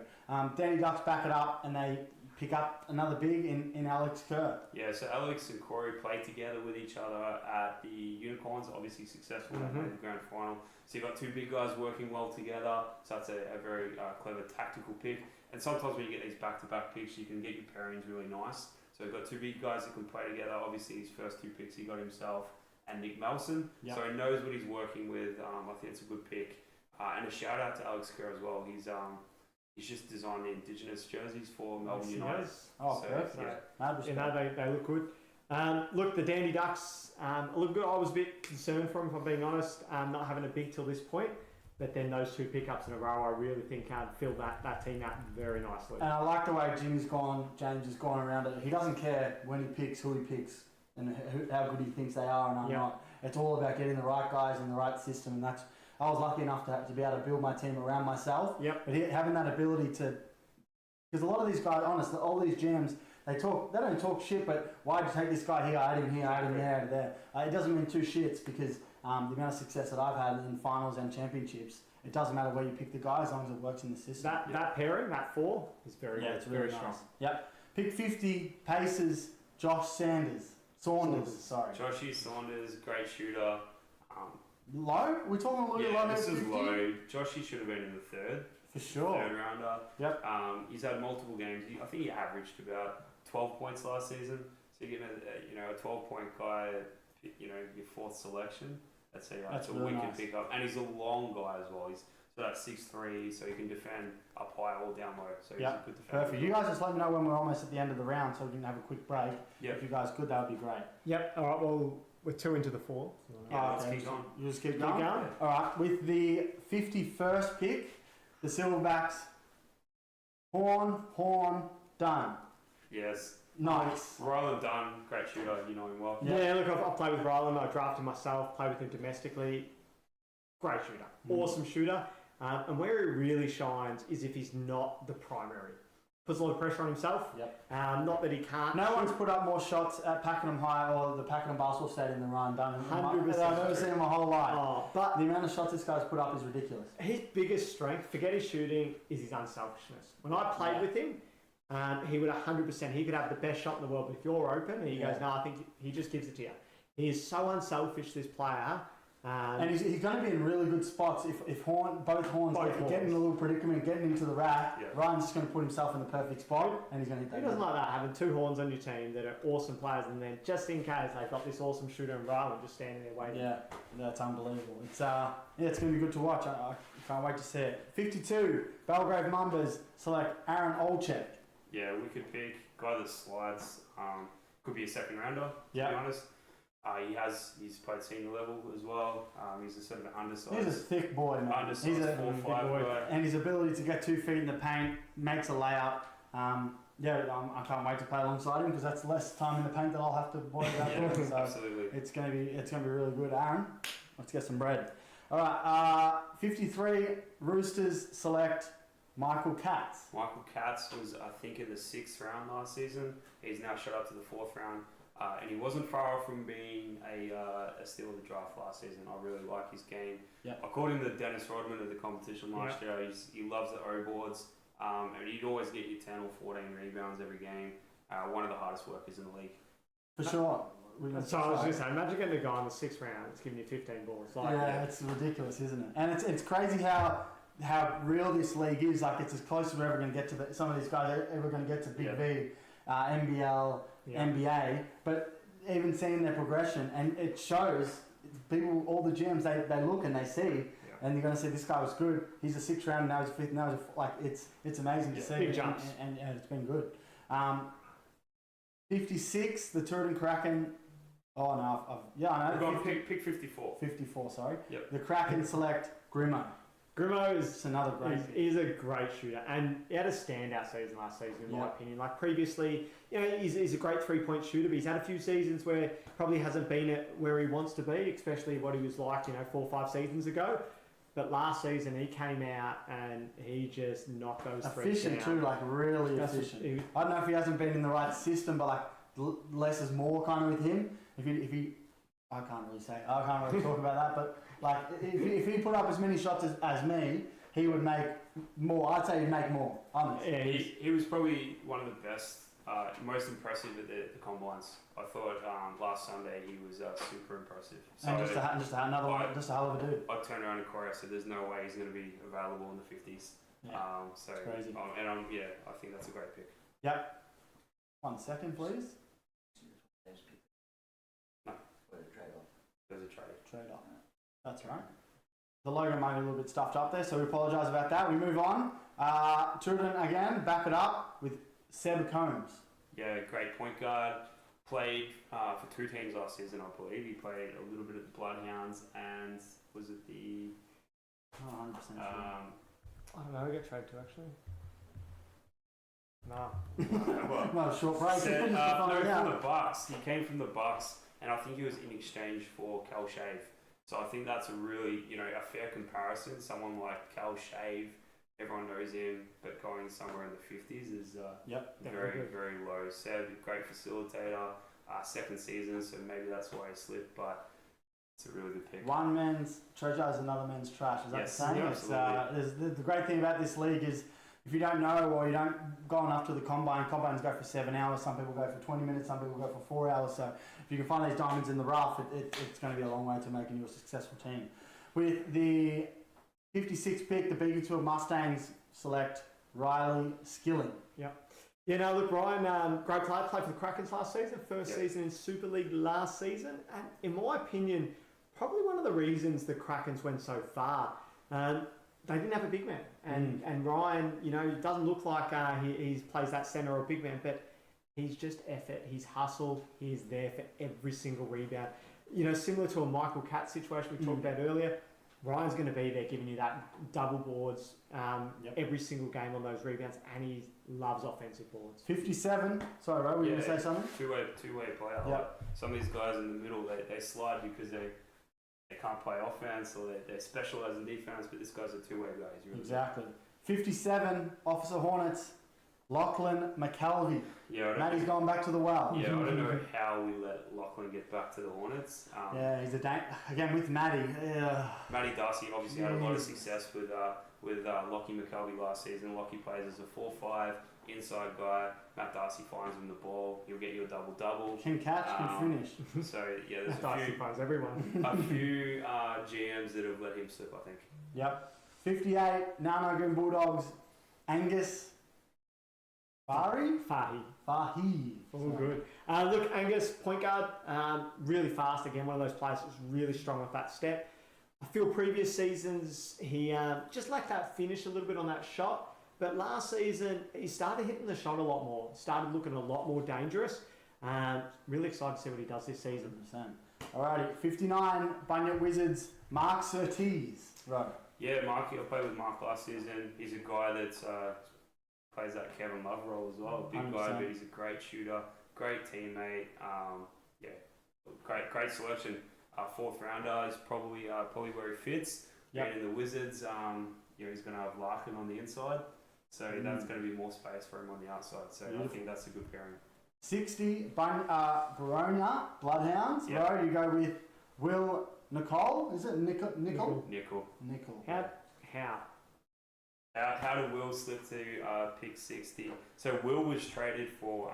Danny Ducks back it up and they pick up another big in Alex Kerr. Yeah, so Alex and Corey played together with each other at the Unicorns, obviously successful in the grand final. So you've got two big guys working well together, so that's a very clever tactical pick. And sometimes when you get these back-to-back picks, you can get your pairings really nice. So we've got two big guys that can play together. Obviously, his first 2 picks, he got himself and Nick Melson. Yep. So he knows what he's working with. I think it's a good pick. And a shout-out to Alex Kerr as well. He's just designed the Indigenous jerseys for Melbourne United. Oh, perfect. Yeah, they look good. Look, the Dandy Ducks look good. I was a bit concerned for him, if I'm being honest, not having a big till this point. But then those 2 pickups in a row, I really think fill that team out very nicely. And I like the way James has gone around it. He doesn't care when he picks, who he picks, and how good he thinks they are and are not. It's all about getting the right guys in the right system, and that's. I was lucky enough to be able to build my team around myself. Yep. But having that ability to, because a lot of these guys, honestly, all these GMs, they don't talk shit. But why'd you take this guy here? I had him here. I had him there. And there. It doesn't mean 2 shits because the amount of success that I've had in finals and championships. It doesn't matter where you pick the guy as long as it works in the system. That pairing, that 4, is very good. It's really very nice. strong. Yep. Pick 50, Pacers, Saunders. Sorry. Joshy Saunders, great shooter. Low? We're talking a little low. This is 50? low. Joshy should have been in the 3rd. For sure. 3rd rounder. Yep. He's had multiple games. I think he averaged about 12 points last season. So you're getting a 12-point guy, your 4th selection. That's a really wicked nice. pickup. And he's a long guy as well. He's that's 6'3", so he can defend up high or down low. So he's a good defender. Perfect. You guys just let me know when we're almost at the end of the round so we can have a quick break. Yep. If you guys could, that would be great. Yep. All right. Well, we're 2 into the 4. Let's keep going. You just keep going? going. All right. With the 51st pick, the Silverbacks, Horn, Dunn. Yes. Nice. Ryland Dunn, great shooter. You know him well. Yeah, look, I've played with Ryland. I drafted myself, played with him domestically. Great shooter. Awesome shooter. And where he really shines is if he's not the primary. Puts a lot of pressure on himself. Yep. Not that he can't. No one's put up more shots at Pakenham High or the Pakenham Basketball Stadium than Ryan Dunn. 100%. I've never seen him my whole life. But The amount of shots this guy's put up is ridiculous. his biggest strength, forget his shooting, is his unselfishness. When I played with him, he would 100%, he could have the best shot in the world, but if you're open and he goes, no, I think he just gives it to you. He is so unselfish, this player. And he's going to be in really good spots if both horns get in a little predicament, getting into the rack. Ryan's just going to put himself in the perfect spot and he's going to hit that. He doesn't like that, having 2 horns on your team that are awesome players, and then just in case they've got this awesome shooter in Ryland just standing there waiting. Yeah, that's unbelievable. It's it's going to be good to watch. I can't wait to see it. 52, Belgrave Mambas select Aaron Olczyk. Yeah, we could pick guy that slides. Could be a 2nd rounder, to be honest. He's played senior level as well. He's a sort of an undersized. He's a thick boy, man. Undersized He's a 4'5" guy. And his ability to get 2 feet in the paint, makes a layup. I can't wait to play alongside him because that's less time in the paint that I'll have to worry about. So absolutely. It's going to be really good. Aaron, let's get some bread. All right, 53, Roosters select Michael Katz. Michael Katz was, I think, in the 6th round last season. He's now shot up to the 4th round. And he wasn't far off from being a steal of the draft last season. I really like his game. Yep. According to Dennis Rodman at the competition last year, he loves the O boards. And he'd always get you 10 or 14 rebounds every game. One of the hardest workers in the league. For sure. So I was just saying, imagine getting a guy in the 6th round that's giving you 15 balls. It's ridiculous, isn't it? And it's crazy how real this league is. Like, it's as close as we're ever going to get to some of these guys are ever going to get to Big V, NBL, NBA. But even seeing their progression, and it shows people, all the GMs, they look and they see, and they're going to say this guy was good. He's a 6th round, now he's a 5th. Now it's amazing to see. Big jumps. And it's been good. 56, the Turton Kraken. Oh no, I know. Pick 54. 54, sorry. Yep. The Kraken select Grimo. Grimo is It's another great. He's a great shooter, and he had a standout season last season, in my opinion. Like previously, he's a great 3-point shooter, but he's had a few seasons where probably hasn't been at where he wants to be, especially what he was like, 4 or 5 seasons ago. But last season he came out and he just knocked those threes down. Efficient too, like really efficient. I don't know if he hasn't been in the right system, but like less is more kind of with him. If he I can't really talk about that, but like if he put up as many shots as me, he would make more. I'd say he'd make more. Honestly. Yeah, he was probably one of the best, most impressive at the combines. I thought last Sunday he was super impressive. So And just a hell of a dude. I turned around to Corey. I said, "There's no way he's going to be available in the 50s." Yeah, so it's crazy. I think that's a great pick. Yep. 1 second, please. No. There's a trade. Trade off. That's right. The logo might be a little bit stuffed up there, so we apologise about that. We move on. Truden again, back it up with Seb Combs. Yeah, great point guard. Played for 2 teams last season, I believe. He played a little bit at the Bloodhounds and was it the Not 100% sure. I don't know. I get traded to actually. No. Well, No, short break. said, Find no, it from out. the Bucks. He came from the Bucks, and I think he was in exchange for Cal Shave. So I think that's a really, a fair comparison. Someone like Cal Shave, everyone knows him, but going somewhere in the 50s is very, very low. Seb, great facilitator, second season, so maybe that's why he slipped, but it's a really good pick. One man's treasure is another man's trash. Is that Yes, the same? yeah, It's, the great thing about this league is if you don't know or you don't go enough to the combines go for 7 hours. Some people go for 20 minutes. Some people go for 4 hours. So if you can find these diamonds in the rough, it's going to be a long way to making you a successful team. With the 56th pick, the Beagle Tour Mustangs select Riley Skilling. Yeah, no, look, Ryan, great player, played for the Krakens last season, first season in Super League last season, and in my opinion, probably one of the reasons the Krakens went so far. They didn't have a big man, and Ryan, he doesn't look like he plays that centre or big man, but he's just effort, he's hustle, he's there for every single rebound. Similar to a Michael Catt situation we talked about earlier, Ryan's going to be there giving you that double boards every single game on those rebounds, and he loves offensive boards. 57. Sorry, Ray, were you going to say something? Two-way player. Yep. Like some of these guys in the middle, they slide because they can't play offense or they specialise in defense, but this guy's a two-way guy. He's really Exactly. 57. Officer Hornets. Lachlan McKelvey. Yeah, Matty's gone back to the well. Yeah, I don't know how we let Lachlan get back to the Hornets. He's again with Matty. Matty Darcy obviously had a lot of success with Lockie McKelvey last season. Lockie plays as a 4-5 inside guy. Matt Darcy finds him the ball. He'll get you a double-double. Can catch, can finish. So yeah, there's Darcy finds everyone. a few GMs that have let him slip, I think. Yep. 58. Nanagoon Bulldogs. Angus Fahi. All good. Look, Angus, point guard, really fast. Again, one of those players that's really strong off that step. I feel previous seasons he just lacked that finish a little bit on that shot. But last season, he started hitting the shot a lot more. Started looking a lot more dangerous. Really excited to see what he does this season. 100%. Alrighty, 59. Bunyip Wizards. Mark Surtees. Right. Yeah, Mark. I played with Mark last season. He's a guy that's plays that Kevin Love role as well. Big 100%. guy, but he's a great shooter, great teammate. Great selection. Fourth rounder is probably where he fits. Yep. And in the Wizards, he's going to have Larkin on the inside, so that's going to be more space for him on the outside. So I think that's a good pairing. 60. Verona Bloodhounds. Yep. Right, you go with Will Nicole. Is it Nickel? How did Will slip to pick 60? So Will was traded for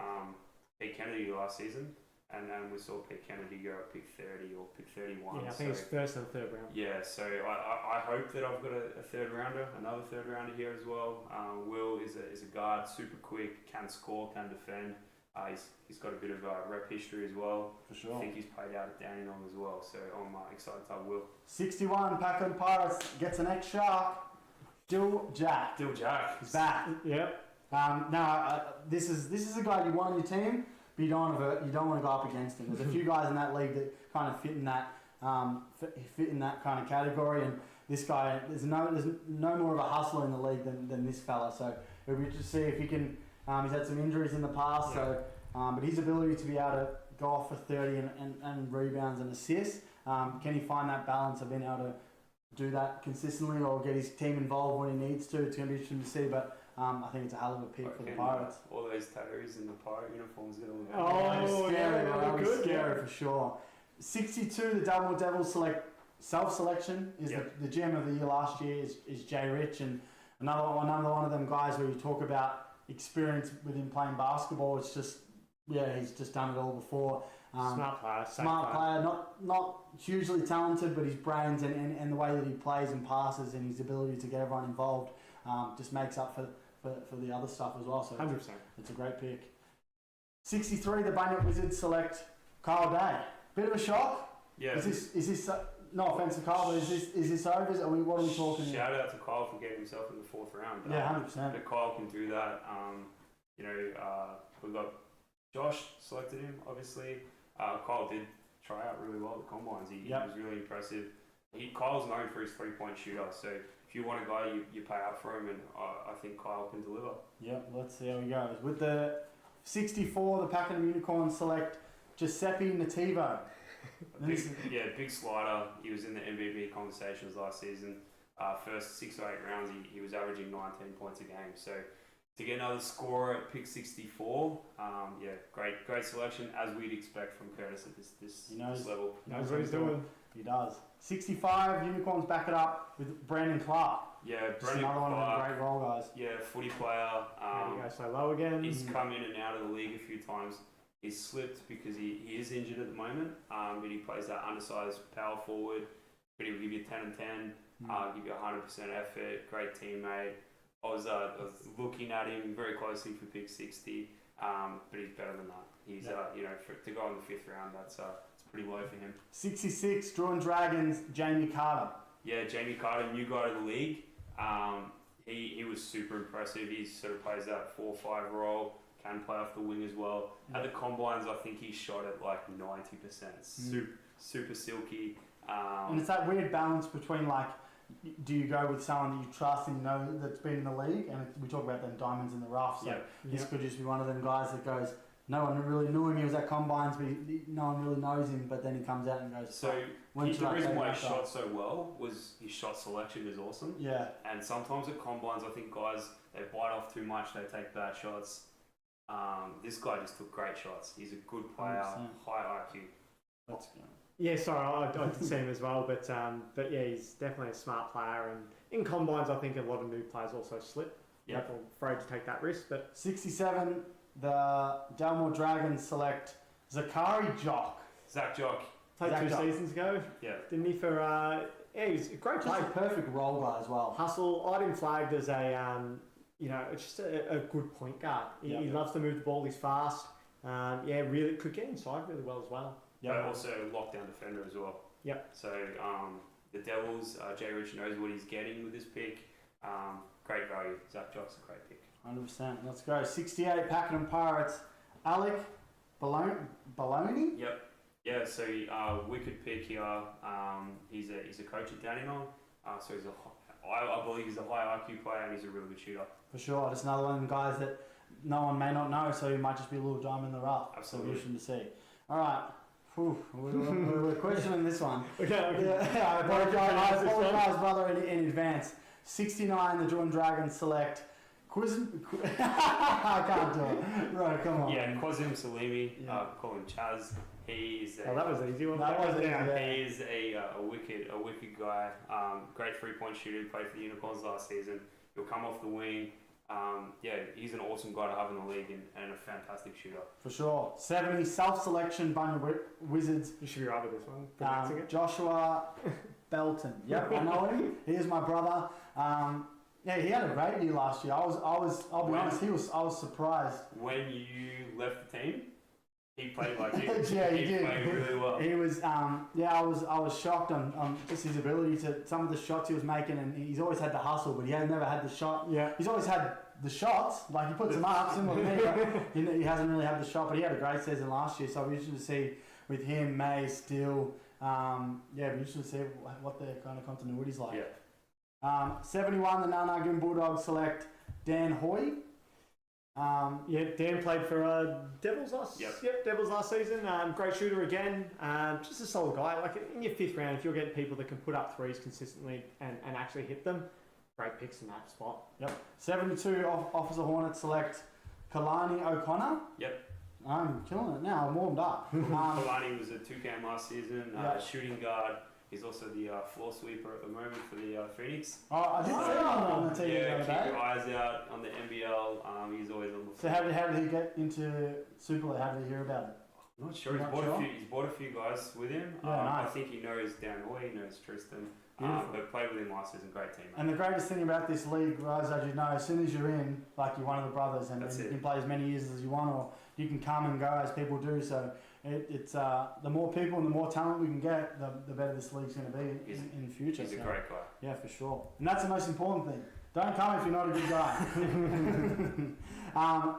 Pete Kennedy last season, and then we saw Pete Kennedy go at pick 30 or pick 31. Yeah, I think it's first and third round. Yeah, so I hope that I've got a third rounder, another third rounder here as well. Will is a guard, super quick, can score, can defend. He's got a bit of rep history as well. For sure. I think he's played out at Dandenong as well, so I'm excited to have Will. 61. Packard Pirates gets an ex-Shark. Dill Jack. He's back. Yep. Now, this is a guy you want on your team, but you don't want to go up against him. There's a few guys in that league that kind of fit in that kind of category, and this guy, there's no more of a hustler in the league than this fella. So it'll be interesting to see if he can. He's had some injuries in the past, but his ability to be able to go off for 30 and rebounds and assists, can he find that balance of being able to do that consistently or get his team involved when he needs to? It's going to be interesting to see, but I think it's a hell of a pick for the Pirates. All those tattoos in the Pirate uniforms are going to look scary, scary for sure. 62, the Double Devils select self-selection. The gem of the year last year is Jay Rich, and another one of them guys where you talk about experience with him playing basketball. It's just, he's just done it all before. Smart player, not hugely talented, but his brains and the way that he plays and passes and his ability to get everyone involved just makes up for the other stuff as well. So 100%. It's a great pick. 63, the Bunyip Wizards select Kyle Day. Bit of a shock. Yeah. Is this no offense to Kyle, but is this over? What are we talking? Shout out to Kyle for getting himself in the fourth round. Yeah, 100%. But Kyle can do that. We got Josh selected him, obviously. Kyle did try out really well at the combines. He was really impressive. Kyle's known for his 3-point shooter, so if you want a guy, you pay up for him, and I think Kyle can deliver. Yep, let's see how he goes. With the 64, the Pakenham Unicorns select Giuseppe Nativo. Big slider. He was in the MVP conversations last season. First 6 or 8 rounds, he was averaging 19 points a game. So to get another scorer at pick 64, great selection, as we'd expect from Curtis at this level. He knows what he's doing. He does. 65, Unicorns back it up with Brandon Clark. Yeah, Just another one of the great role guys. Yeah, footy player. There you go, so low again. He's come in and out of the league a few times. He's slipped because he is injured at the moment, but he plays that undersized power forward. But he'll give you 10 and 10, give you 100% effort, great teammate. I was looking at him very closely for pick 60, but he's better than that. He's to go in the 5th round, it's pretty low for him. 66, Drawn Dragons, Jamie Carter. Yeah, Jamie Carter, new guy to the league. He was super impressive. He sort of plays that 4-5 role, can play off the wing as well. At the combines, I think he shot at like 90%. Super silky. And it's that weird balance between like, do you go with someone that you trust and you know that's been in the league? And we talk about them diamonds in the rough. So this could just be one of them guys that goes, no one really knew him. He was at combines, but no one really knows him. But then he comes out and goes. So the reason why he shot so well was his shot selection is awesome. Yeah. And sometimes at combines, I think guys they bite off too much. They take bad shots. This guy just took great shots. He's a good player, 100%. High IQ. Let's go. Yeah, sorry, I didn't see him as well, but yeah, he's definitely a smart player. And in combines, I think a lot of new players also slip. Yeah, afraid to take that risk. But 67, the Dalmore Dragons select Zachary Jock. Zach Jock played Zach 2 Jock. seasons ago. Yeah, didn't he? For he's a great player. Just a perfect role guy as well. Hustle. I'd him flagged as a it's just a good point guard. He loves to move the ball. He's fast. Really could get inside really well as well. But also lockdown defender as well. Yep. So the Devils, Jay Rich knows what he's getting with this pick. Great value. Zach Jock's a great pick. 100%. Let's go. 68, Pakenham Pirates, Alec Baloney. Yep. Yeah. So wicked pick here. He's a coach at Dandenong. So I believe he's a high IQ player and he's a really good shooter. For sure. Just another one of them guys that no one may not know, so he might just be a little diamond in the rough. Absolutely. So interesting to see. All right. We're questioning this one. Okay. Yeah, I apologise, brother, in advance. 69, the Drawn Dragons select I can't do it. Right, come on. Yeah, Quasim Salimi, call him Chaz. He's that was an easy one. That was He is a wicked guy. Great 3-point shooter. He played for the Unicorns last season. He'll come off the wing. He's an awesome guy to have in the league and a fantastic shooter. For sure. 70, self-selection, Bunya Wizards. You should be right with this one. Joshua Belton. Yep, I know him. He is my brother. He had a great year last year. I'll be honest, I was surprised. When you left the team, he played like you. Yeah, he did. Played really well. He was, I was shocked on just his ability to some of the shots he was making, and he's always had the hustle, but he had never had the shot. Yeah, he's always had the shots, like he puts them up, similar to me, but he hasn't really had the shot. But he had a great season last year, so I'll be interested to see with him, May, Steele. Be interested to see what their kind of continuity's like. Yeah. 71, the Narnagun Bulldogs select Dan Hoy. Dan played for Devils last. Devils last season. Great shooter again. Just a solid guy. Like in your 5th round, if you're getting people that can put up threes consistently and actually hit them, great picks in that spot. 72, Officer Hornets select Kalani O'Connor. Yep. I'm killing it now. I'm warmed up. Kalani was a 2-game last season. Shooting guard. He's also the floor sweeper at the moment for the Phoenix. I did see him on the TV the other day. Keep your eyes out on the NBL. He's always on the floor. So how did he get into Super League? How did he hear about it? I'm not sure. He's bought a few guys with him. Nice. I think he knows Dan Hoy, he knows Tristan. But played with him last season. Great team. And the greatest thing about this league, guys, as you know, as soon as you're in, like you're one of the brothers, and you can play as many years as you want, or you can come and go as people do. So it's the more people and the more talent we can get, the better this league's going to be in the future. He's a great guy. Yeah, for sure. And that's the most important thing. Don't come if you're not a good guy.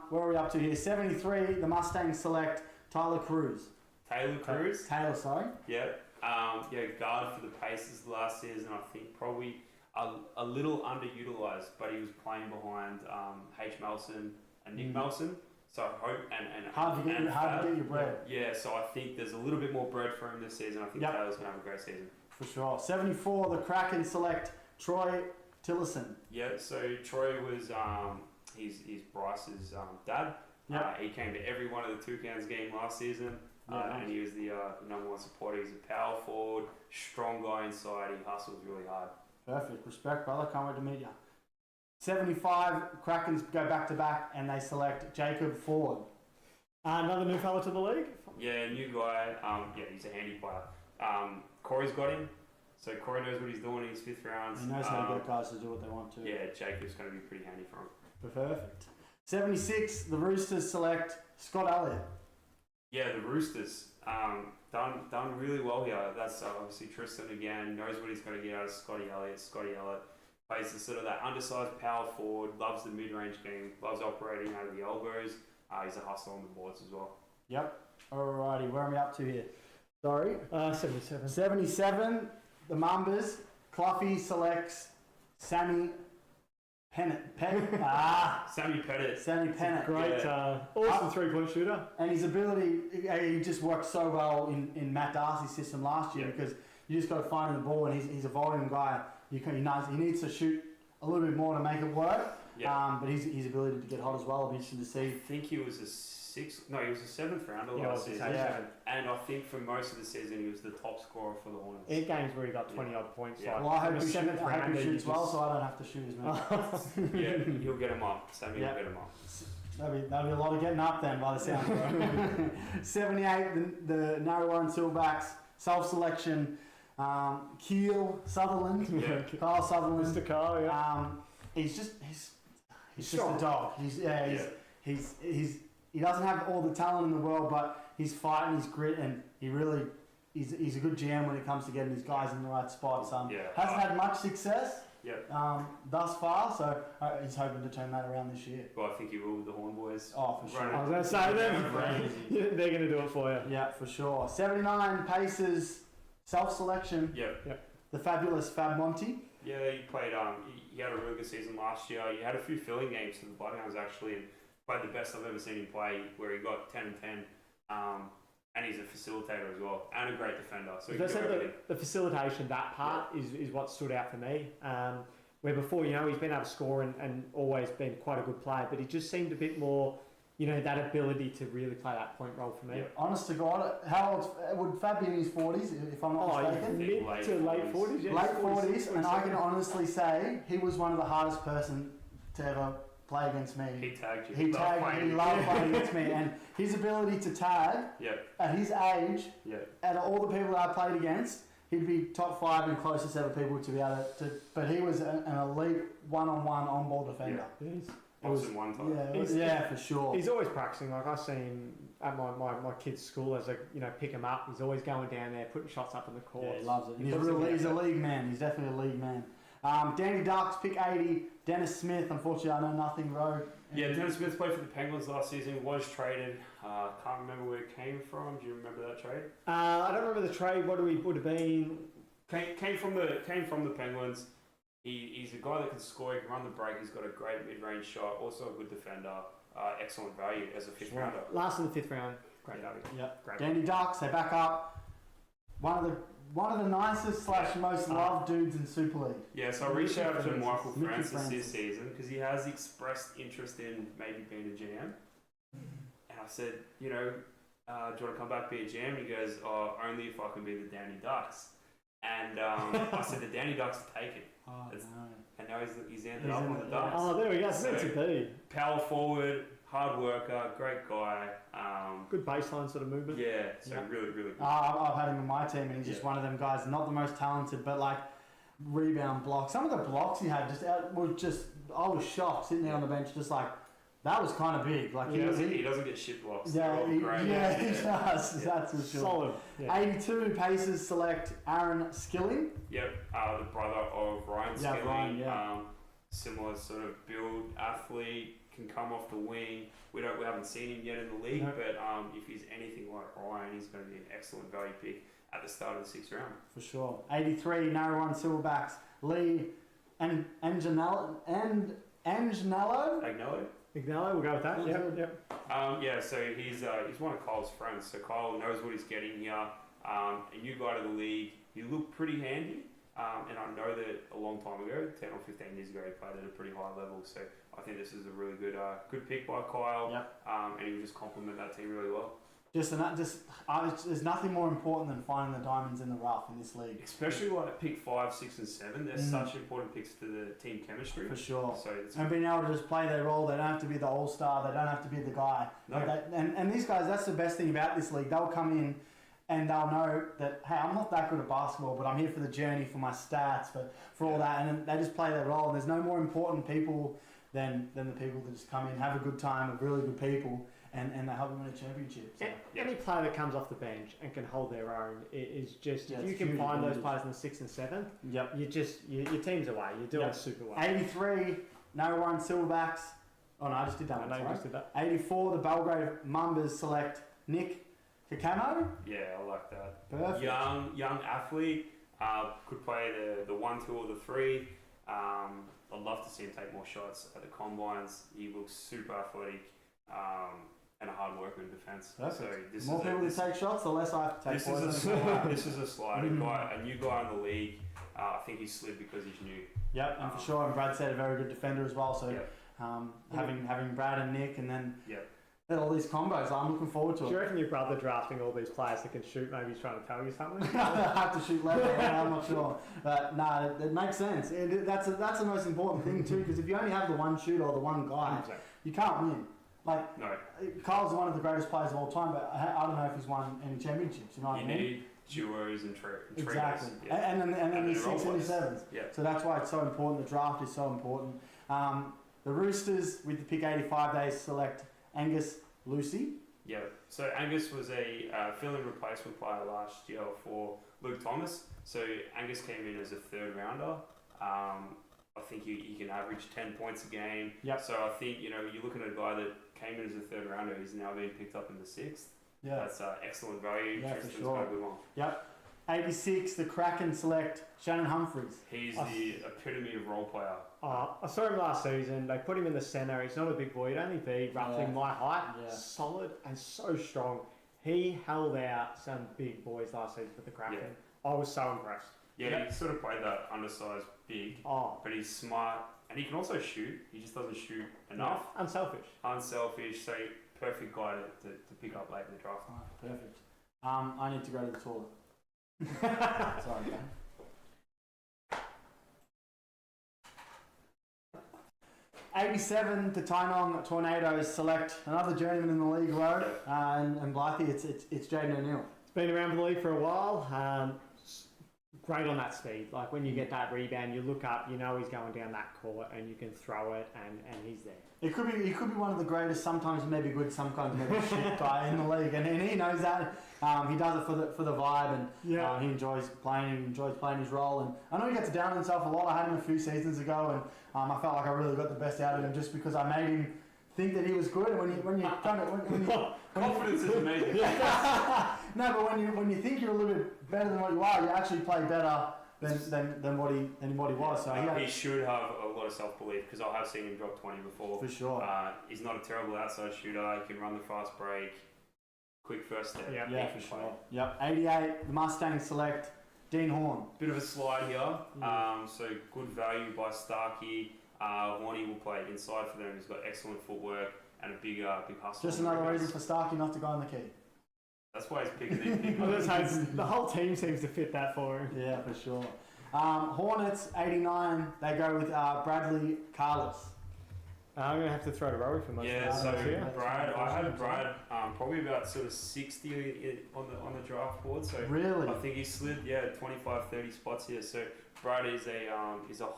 Where are we up to here? 73, the Mustangs select Taylor Cruz. Taylor Cruz? Taylor, sorry. Yeah. Guard for the Pacers last season. I think probably a little underutilized, but he was playing behind H. Melson and Nick Melson. So I hope and Hard to get your bread. Yeah, so I think there's a little bit more bread for him this season. I think Taylor's gonna have a great season. For sure. 74, the Kraken select Troy Tillison. Yeah, so Troy was he's Bryce's dad. Yep. He came to every one of the Toucans game last season. And he was the number one supporter. He's a power forward, strong guy inside. He hustles really hard. Perfect. Respect, brother. Can't wait to meet you. 75, Krakens go back to back and they select Jacob Ford. Another new fella to the league. Yeah, new guy. He's a handy player. Corey's got him. So Corey knows what he's doing in his 5th round. He knows how to get guys to do what they want to. Yeah, Jacob's going to be pretty handy for him. Perfect. 76, the Roosters select Scott Elliott. Yeah, the Roosters done really well here. That's obviously Tristan again. Knows what he's going to get out of Scotty Elliott. Scotty Elliott plays the sort of that undersized power forward. Loves the mid-range game. Loves operating out of the elbows. He's a hustler on the boards as well. Yep. Alrighty, where are we up to here? Sorry. 77. 77, the Mambas. Cluffy selects Sammy Pennant. Sammy Pettit. Sammy Pennant. Great, awesome 3-point shooter. And his ability, he just worked so well in Matt Darcy's system last year because you just got to find him the ball, and he's a volume guy. He needs to shoot a little bit more to make it work. Yeah. But his ability to get hot as well will be interesting to see. I think he was a 7th rounder last season. Yeah. And I think for most of the season he was the top scorer for the Hornets. 8 games where he got 20 odd points. Yeah. Well, I hope he shoots well, so I don't have to shoot as much. Yeah, he'll get him up. Sammy will get him up. That'll be a lot of getting up then, by the sound of it. 78, the Narrowwarren Silverbacks self-selection. Keel Sutherland, Kyle Sutherland. Mr. Kyle, yeah. He's just a dog. He doesn't have all the talent in the world, but he's fighting, he's grit, and he's a good GM when it comes to getting his guys in the right spots. Hasn't had much success thus far, so he's hoping to turn that around this year. Well, I think he will with the Horn Boys. Oh, for sure. I was going to say them. They're going to do it for you. Yeah, for sure. 79 Pacers self-selection. Yep. The fabulous Fab Monty. Yeah, he played. He had a really good season last year. He had a few filling games for the Bloodhounds actually, and played the best I've ever seen him play, where he got 10 and 10. And he's a facilitator as well, and a great defender. So the facilitation, that part is what stood out for me. Where before, he's been able to score and always been quite a good player, but he just seemed a bit more, that ability to really play that point role for me. Yeah. Honest to God, how old would Fab be in his 40s, if I'm not mistaken? Mid to late 40s. Yeah, late 40s, and I can honestly say he was one of the hardest person to ever play against me. He tagged you. He loved playing against me, and his ability to tag at his age, out of all the people that I played against, he'd be top 5 and closest ever people to be able to. But he was an elite one-on-one on-ball defender. Yeah. One time. For sure. He's always practicing. Like I see him at my kid's school as pick him up. He's always going down there, putting shots up in the court. Yeah, he loves it. He's a league man. He's definitely a league man. Danny Ducks, pick 80. Dennis Smith, unfortunately, I know nothing, bro. Yeah, Dennis Smith played for the Penguins last season. He was traded. Can't remember where it came from. Do you remember that trade? I don't remember the trade. What would have been? Came from the Penguins. He's a guy that can score. He can run the break. He's got a great mid-range shot. Also a good defender. Excellent value as a 5th rounder. Last in the 5th round. Great value. Yep. Great. Danny Ducks, they back up. One of the nicest / most loved dudes in Super League. Yeah, so I reached out to Michael Francis this season because he has expressed interest in maybe being a GM. And I said, do you want to come back be a GM? And he goes, only if I can be the Danny Ducks. And I said, the Danny Ducks are taken. Oh, no. And now he's ended up on the Ducks. Oh, there we go. It's meant to be. Power forward, hard worker, great guy. Good baseline sort of movement. Yeah, really, really good. I've had him in my team, and he's just one of them guys, not the most talented, but rebound blocks. Some of the blocks he had I was shocked sitting there on the bench, just that was kind of big. He doesn't get shit blocks. He does. That's for sure. Solid. Yeah. 82 Pacers select Aaron Skilling. Yep, the brother of Ryan Skilling. Ryan, similar sort of build, athlete, can come off the wing. We haven't seen him yet in the league, but if he's anything like Ryan, he's going to be an excellent value pick at the start of the 6th round. For sure. 83, narrow one silverbacks. Lee and Anjanello. Ignello, we'll go with that. Yeah, so he's one of Kyle's friends, so Kyle knows what he's getting here. A new guy to the league. He looked pretty handy, and I know that a long time ago, 10 or 15 years ago, he played at a pretty high level. So I think this is a really good pick by Kyle, and he will just complement that team really well. There's nothing more important than finding the diamonds in the rough in this league. Especially like pick 5, 6, and 7. They're such important picks to the team chemistry. For sure. So and being able to just play their role, they don't have to be the all-star, they don't have to be the guy. No. And these guys, that's the best thing about this league. They'll come in and they'll know that, hey, I'm not that good at basketball, but I'm here for the journey, for my stats, for all that. And they just play their role. And there's no more important people than the people that just come in, have a good time with really good people, and they help them win a championship. So. Any player that comes off the bench and can hold their own is just, if you can huge find advantage. those players in the 6th and 7th, Yep. your team's away. You're doing super well. 83, no one silverbacks. Oh no, I just did that. I know you just did that. 84, the Belgrade Mambas select Nick Kakano. Yeah, I like that. Perfect. Young athlete, could play the 1, 2, or the 3. I'd love to see him take more shots at the combines. He looks super athletic, and a hard worker in defence. Perfect. So this More is people to take shots, the less I have to take poison. This is a slider guy, a new guy in the league. I think he's slid because he's new. Yep, and for sure. And Brad said a very good defender as well. So having Brad and Nick, and then all these combos, I'm looking forward to it. Do you reckon your brother drafting all these players that can shoot, maybe he's trying to tell you something? I have to shoot left, I'm not sure. But no, it makes sense. That's the most important thing too, because if you only have the one shooter or the one guy, 100%. you can't win. Like, No, Kyle's one of the greatest players of all time, but I don't know if he's won any championships. You know what I mean? need duos and trios. Exactly. Yeah. And then these role 6 and plays. 7s. Yeah. So that's why it's so important. The draft is so important. The Roosters, with the pick 85, they select Angus Lucy. Yeah, so Angus was a fill-in replacement player last year for Luke Thomas. So Angus came in as a 3rd rounder. I think he can average 10 points a game. Yep. So I think, you're looking at a guy that came in as a 3rd rounder. He's now being picked up in the 6th. Yeah. That's excellent value. Yeah, for Tristan's sure. got a good one. Yep. 86, the Kraken select Shannon Humphries. He's the epitome of role player. I saw him last season. They put him in the centre. He's not a big boy. He'd only be roughly my height. Yeah. Solid and so strong. He held out some big boys last season for the Kraken. Yeah. I was so impressed. Yeah, he sort of played that undersized big, but he's smart. And he can also shoot. He just doesn't shoot enough. Unselfish. Unselfish. So perfect guy to pick up late in the draft. Right, perfect. I need to go to the toilet. Sorry, man. 87, the Tynong Tornadoes select another journeyman in the league, Road, and Blythe. It's Jaden O'Neill. He's been around the league for a while. Great on that speed. Like when you get that rebound, you look up, you know he's going down that court, and you can throw it, and he's there. He could be one of the greatest. Sometimes he may be good, sometimes maybe shit guy in the league, and he knows that. He does it for the vibe, and he enjoys playing. He enjoys playing his role. And I know he gets down on himself a lot. I had him a few seasons ago, and I felt like I really got the best out of him just because I made him think that he was good. And when you Confidence is amazing. no, but when you think you're a little bit better than what you are, you actually play better than what he was. So he should have a lot of self-belief because I have seen him drop 20 before. For sure. He's not a terrible outside shooter. He can run the fast break, quick first step. Yeah, for sure. Yep. 88, the Mustangs select Dean Horn. Bit of a slide here. So good value by Starkey. Horny will play inside for them. He's got excellent footwork and a big hustle. Just another reason for Starkey not to go on the key. That's why he's picking these big The whole team seems to fit that for him. Yeah, for sure. Hornets, 89, they go with Bradley Carlos. I'm going to have to throw to Rory for most of Yeah, that. so Brad, I had Brad probably about sort of 60 on the draft board. So Really? I think he slid 25, 30 spots here. So Brad is a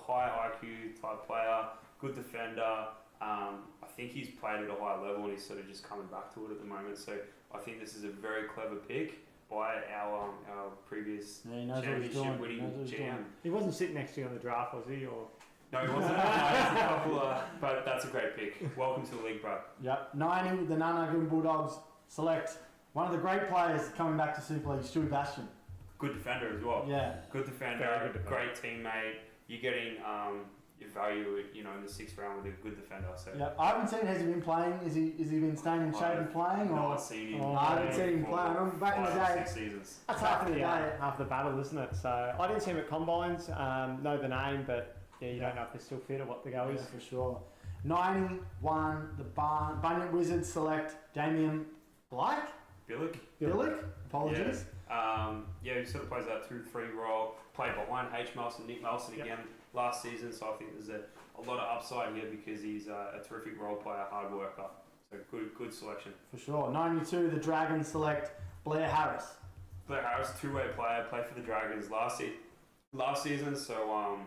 high IQ type player, good defender. I think he's played at a high level and he's sort of just coming back to it at the moment. So I think this is a very clever pick by our previous championship winning GM. He wasn't sitting next to you on the draft, was he? Or No, he wasn't. He's a couple, but that's a great pick. Welcome to the league, Brad. Yep. 90, the Nanagoon Bulldogs select one of the great players coming back to Super League, Stewie Bastion. good defender as well. Yeah. Good defender, Very good defender. great teammate. You're getting your value, in the 6th round with a good defender. So Yeah, I haven't seen. Has he been playing? Is he been staying in shape and playing? not Or seen him. I haven't seen him for play. I remember back in the 5 or day. 6 seasons. That's Back in the day. half the battle, isn't it? So I didn't see him at combines. Know the name, but yeah, you don't know if they're still fit or what the go is. Yeah, for sure. 91. The Bunyip Wizards select Damien Blake. Billick. Apologies. He sort of plays that 2-3 role. Played behind H. Melson, Nick Melson Yep. again last season. So I think there's a lot of upside here because he's a terrific role player, hard worker. So good selection. For sure. 92. The Dragons select Blair Harris. Blair Harris, 2-way player, played for the Dragons last season. So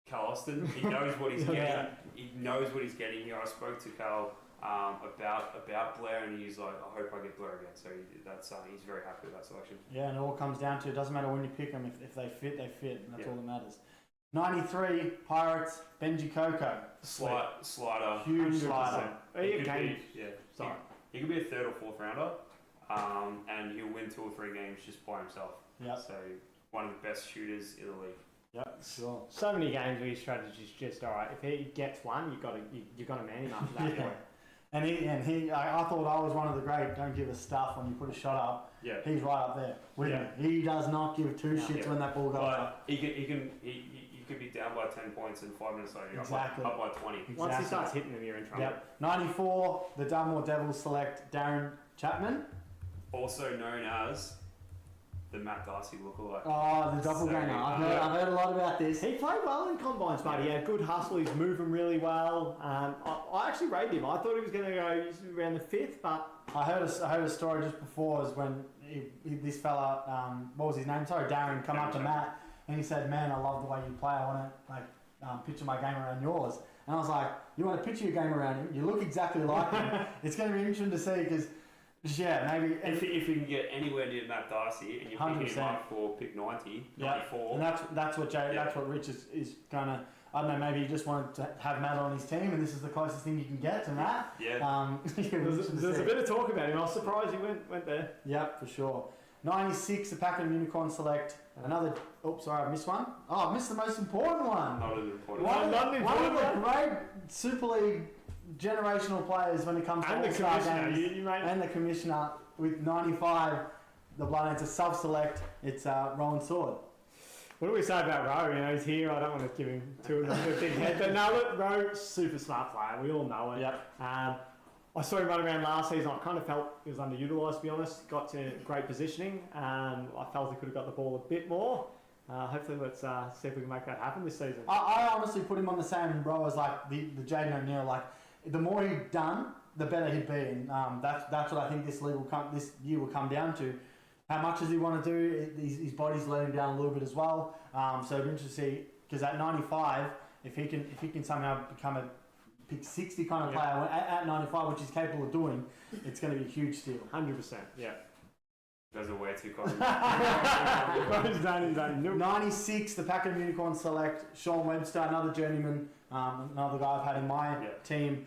Cal Austin, he knows what he's getting. Yeah. He knows what he's getting here. I spoke to Cal about Blair, and he's like, I hope I get Blair again. So he's very happy with that selection. Yeah, and it all comes down to, it doesn't matter when you pick them, if they fit, they fit, and that's all that matters. 93, Pirates, Benji Coco. Slider. Huge 100%. slider. He He could be a 3rd or 4th rounder, and he'll win 2 or 3 games just by himself. Yep. So one of the best shooters in the league. Yep, sure. So many games where your strategy's just alright. If he gets one, you got to man him after that point. And I thought I was one of the great don't give a stuff when you put a shot up. Yeah. He's right up there with me. He does not give two shits when that ball goes up. He could be down by 10 points and 5 minutes later, Exactly. up by 20. Once he starts hitting them, you're in trouble. Yep. 94, the Dunmore Devils select Darren Chapman. Also known as the Matt Darcy lookalike. Oh, the doppelganger. I've heard a lot about this. He played well in combines, but he had good hustle. He's moving really well. I actually rated him. I thought he was going to go around the 5th, but I heard a story just before, was when this fella, what was his name? Sorry, Darren, come up to Matt and he said, "Man, I love the way you play. I want to picture my game around yours." And I was like, "You want to picture your game around him? You look exactly like him." It's going to be interesting to see because. Yeah, maybe. If you can get anywhere near Matt Darcy and you're picking him up for pick 90, 94. And that's what Rich is going to. I don't know. Maybe he just wanted to have Matt on his team, and this is the closest thing you can get to Matt. Yeah. There's a bit of talk about him. I was surprised he went there. Yep, for sure. 96, the Pakenham Unicorn select another. Oops, sorry, I missed one. Oh, I missed the most important one. Not an important One one. of the great Super League generational players when it comes to All-Star games. And the commissioner with 95, the Bloodhounds self-select. It's Rowan Sword. What do we say about Rowe? He's here. I don't want to give him too much of a big head, but no, look, Rowe, super smart player. We all know it. Yep. I saw him run around last season. I kind of felt he was underutilised, to be honest. Got to great positioning. I felt he could have got the ball a bit more. Hopefully, let's see if we can make that happen this season. I honestly put him on the same row as like the Jaden O'Neill. Like, the more he'd done, the better he'd be, and that's what I think this year will come down to. How much does he want to do? His body's letting him down a little bit as well. So it'd be interesting to see, because at 95, if he can somehow become a pick 60 kind of player at 95, which he's capable of doing, it's going to be a huge steal. 100%. Yeah. Those are way too common. 96, the Pakenham Unicorn select Sean Webster, another journeyman, another guy I've had in my team.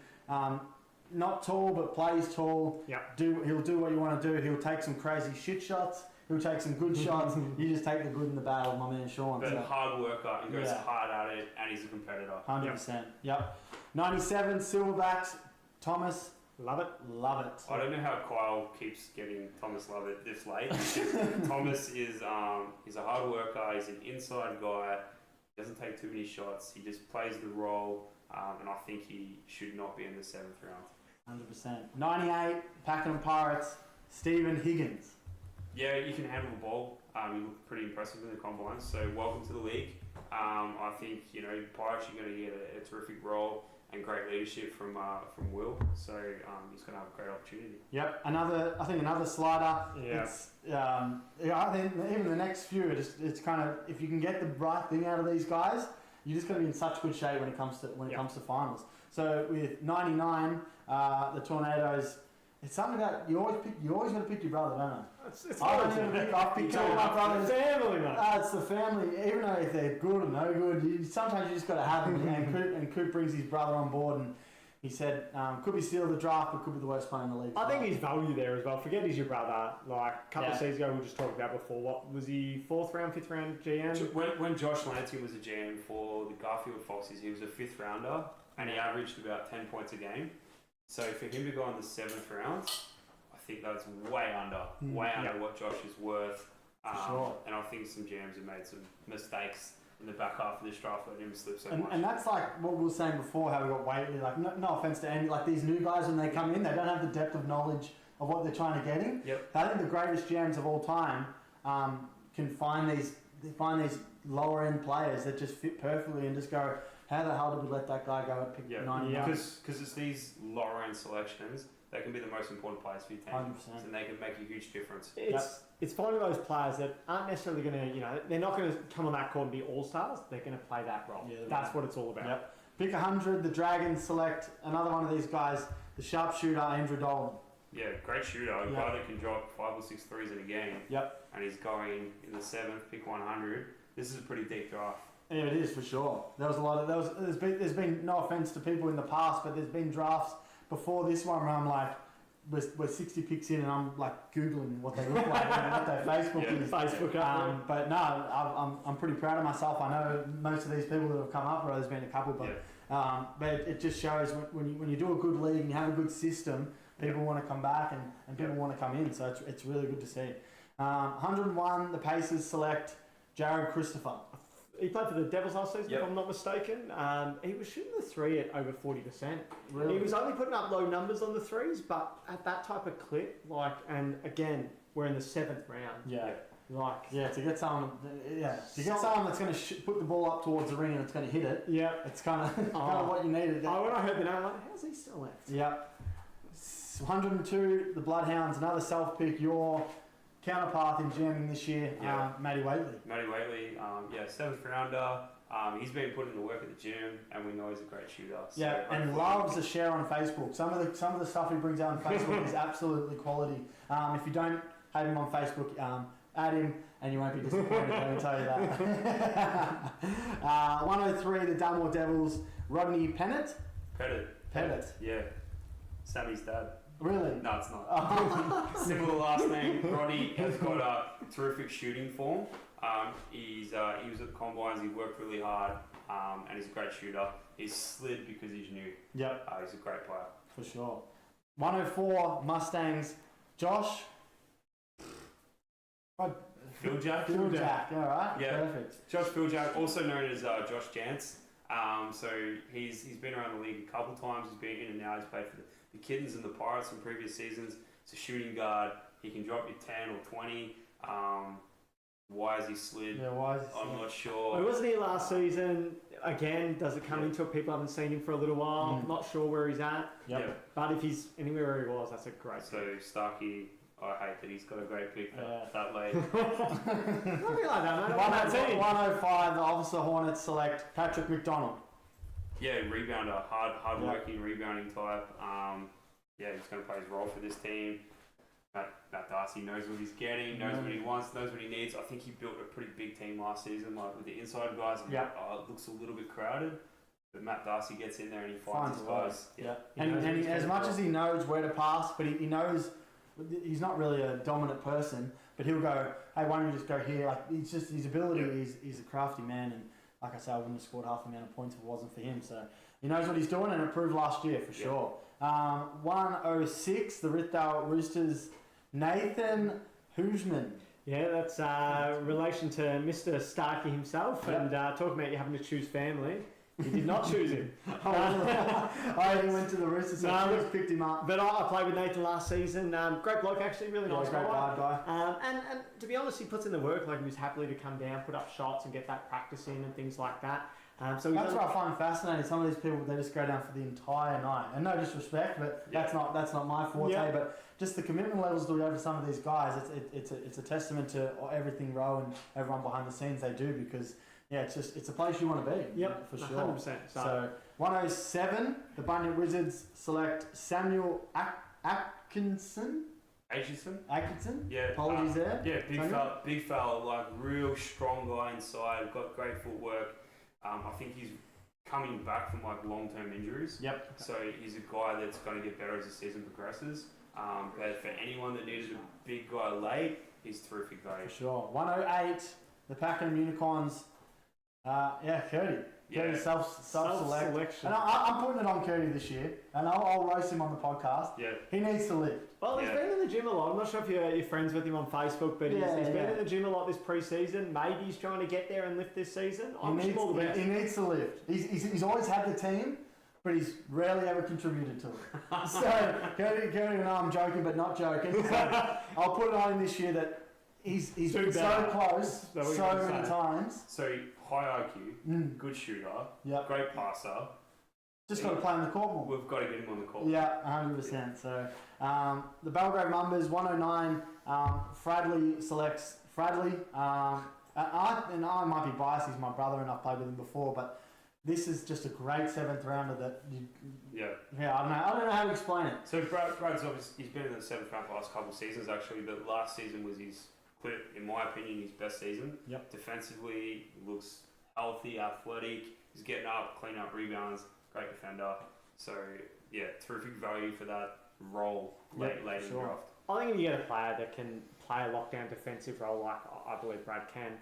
Not tall, but plays tall. Yep. He'll do what you want to do. He'll take some crazy shit shots. He'll take some good shots. You just take the good and the bad with my man Sean. But so. hard worker, he goes hard at it, and he's a competitor. 100%. Yep. 97, Silverbacks, Thomas. Love it. I don't know how Kyle keeps getting Thomas Lovett this late. Thomas is he's a hard worker. He's an inside guy. He doesn't take too many shots. He just plays the role, and I think he should not be in the 7th round. 100%. 98, Pakenham Pirates, Stephen Higgins. Yeah, you can handle the ball. You look pretty impressive in the combines. So welcome to the league. I think Pirates are going to get a terrific role and great leadership from Will. So he's going to have a great opportunity. Yep. I think another slider. Yeah. It's, I think even the next few, it's kind of, if you can get the right thing out of these guys, you're just going to be in such good shape when it comes to finals. So with 99, the Tornadoes. It's something that you always got to pick your brother, don't you? I've picked all my brothers. Family, mate. It's the family. Even though if they're good or no good, sometimes you just got to have them. And Coop brings his brother on board, and He said could be steal of the draft, but could be the worst player in the league. I think he's value there as well. Forget he's your brother. Like a couple of Yeah. seasons ago, we just talked about before. What was he? 4th round, 5th round GM? When Josh Lansing was a GM for the Garfield Foxes, he was a 5th rounder and he averaged about 10 points a game. So for him to go in the 7th round, I think that's way under what Josh is worth. Sure. And I think some GMs have made some mistakes in the back half of this draft, letting him slip so much. And that's like what we were saying before, how we got Waitley. Like, no offense to any, like these new guys when they come in, they don't have the depth of knowledge of what they're trying to get in. Yep. I think the greatest GMs of all time can find these lower end players that just fit perfectly and just go, how the hell did we let that guy go at pick 99? Because it's these lower end selections that can be the most important players for your team. 100%. And they can make a huge difference. It's finding those players that aren't necessarily going to, they're not going to come on that court and be all-stars. They're going to play that role. Yeah, That's what it's all about. Yep. Pick 100, the Dragons select another one of these guys, the sharpshooter, Andrew Dolan. Yeah, great shooter. A guy that can drop 5 or 6 threes in a game. Yep. And he's going in the 7th, pick 100. This is a pretty deep draft. Yeah, it is for sure. There's been no offense to people in the past, but there's been drafts before this one where I'm like, we're 60 picks in and I'm like Googling what they look like and what their Facebook is. Facebook but no, I'm pretty proud of myself. I know most of these people that have come up, or there's been a couple, but it just shows when you do a good league and you have a good system, people want to come back and people want to come in. So it's really good to see. 101, the Pacers select Jared Christopher. He played for the Devils last season, if I'm not mistaken. He was shooting the 3 at over 40%. Really? He was only putting up low numbers on the 3s, but at that type of clip, and again, we're in the 7th round. Yeah. To get someone that's going to put the ball up towards the ring and it's going to hit it. Yeah. It's kind of what you needed. When I heard the name, I'm like, how's he still left? Yep. 102, the Bloodhounds, another self-pick, your counterpart in GMing this year, Matty Waitley. Matty Waitley, 7th rounder. He's been putting the work at the gym, and we know he's a great shooter. So and loves to share on Facebook. Some of the stuff he brings out on Facebook is absolutely quality. If you don't have him on Facebook, add him, and you won't be disappointed. Let me tell you that. 103, the Dunmore Devils, Rodney Pettit. Pettit. Yeah. Sammy's dad. Really? No, it's not. Similar last name. Roddy has got a terrific shooting form. He was at the Combines, he worked really hard, and he's a great shooter. He's slid because he's new. Yep. He's a great player. For sure. 104, Mustangs, Josh. Philjack. All right. Yeah. Perfect. Josh Philjack, also known as Josh Jantz. So he's been around the league a couple times. He's been in and out. He's played for the Kittens and the Pirates in previous seasons. He's a shooting guard. He can drop you 10 or 20. Why is he slid? Yeah, why is he slid? I'm not sure. Well, wasn't he last season? Again, does it come into it? People haven't seen him for a little while. Not sure where he's at. Yep. But if he's anywhere where he was, that's a great So Starkey, I hate that he's got a great pick that late. Not like that, mate. 105, the Officer Hornets select Patrick McDonald. Yeah, rebounder, hard-working, rebounding type. He's going to play his role for this team. Matt Darcy knows what he's getting, knows what he wants, knows what he needs. I think he built a pretty big team last season, like with the inside guys. It looks a little bit crowded, but Matt Darcy gets in there and he finds his guys. And as much as he knows where to pass, but he knows he's not really a dominant person. But he'll go, hey, why don't you just go here? Like he's just his ability. He's a crafty man, and like I say, I wouldn't have scored half the amount of points if it wasn't for him. So he knows what he's doing, and it proved last year for sure. 106, the Rithdale Roosters, Nathan Hoosman. Yeah, that's relation to Mr. Starkey himself, and talking about you having to choose family. You did not choose him. He went to the Roosters, so I just picked him up. But I played with Nathan last season. Great bloke, actually, really nice great guy. And to be honest, he puts in the work. Like he was happily to come down, put up shots, and get that practice in and things like that. So that's what I find fascinating. Some of these people, they just go down for the entire night. And no disrespect, but that's not my forte. Yeah. But just the commitment levels that we have to some of these guys, it's a testament to everything Rowe and everyone behind the scenes they do, because it's a place you want to be. Yep, for sure. 100%. So 107, the Bunyip Wizards select Samuel Atkinson. Atkinson? Yeah. Apologies there. Yeah, big fella, like real strong guy inside, got great footwork. I think he's coming back from like long-term injuries. Yep. So he's a guy that's going to get better as the season progresses. But for anyone that needed a big guy late, he's terrific value. For sure. 108, the Pakenham Unicorns. Curdy. Curdy self-select. Selection. And I'm putting it on Curdy this year, and I'll roast him on the podcast. Yeah. He needs to lift. Well, he's been in the gym a lot. I'm not sure if you're friends with him on Facebook, but he's been in the gym a lot this pre-season. Maybe he's trying to get there and lift this season. He needs to lift. He's always had the team, but he's rarely ever contributed to it. So, Curdy and I'm joking, but not joking. So I'll put it on him this year that he's been so close so many times. So, high IQ, good shooter, great passer. Just got to play on the court more. We've got to get him on the court. Yeah, 100%. So, the Belgrave Numbers, 109. Fradley selects Fradley. And I might be biased, he's my brother and I've played with him before, but this is just a great 7th rounder that I don't know how to explain it. So Brad's obviously, he's been in the 7th round for the last couple of seasons actually, but last season was in my opinion, his best season. Yep. Defensively, he looks healthy, athletic, he's getting up, cleaning up rebounds, great defender. So terrific value for that role late in the draft. I think if you get a player that can play a lockdown defensive role like I believe Brad can,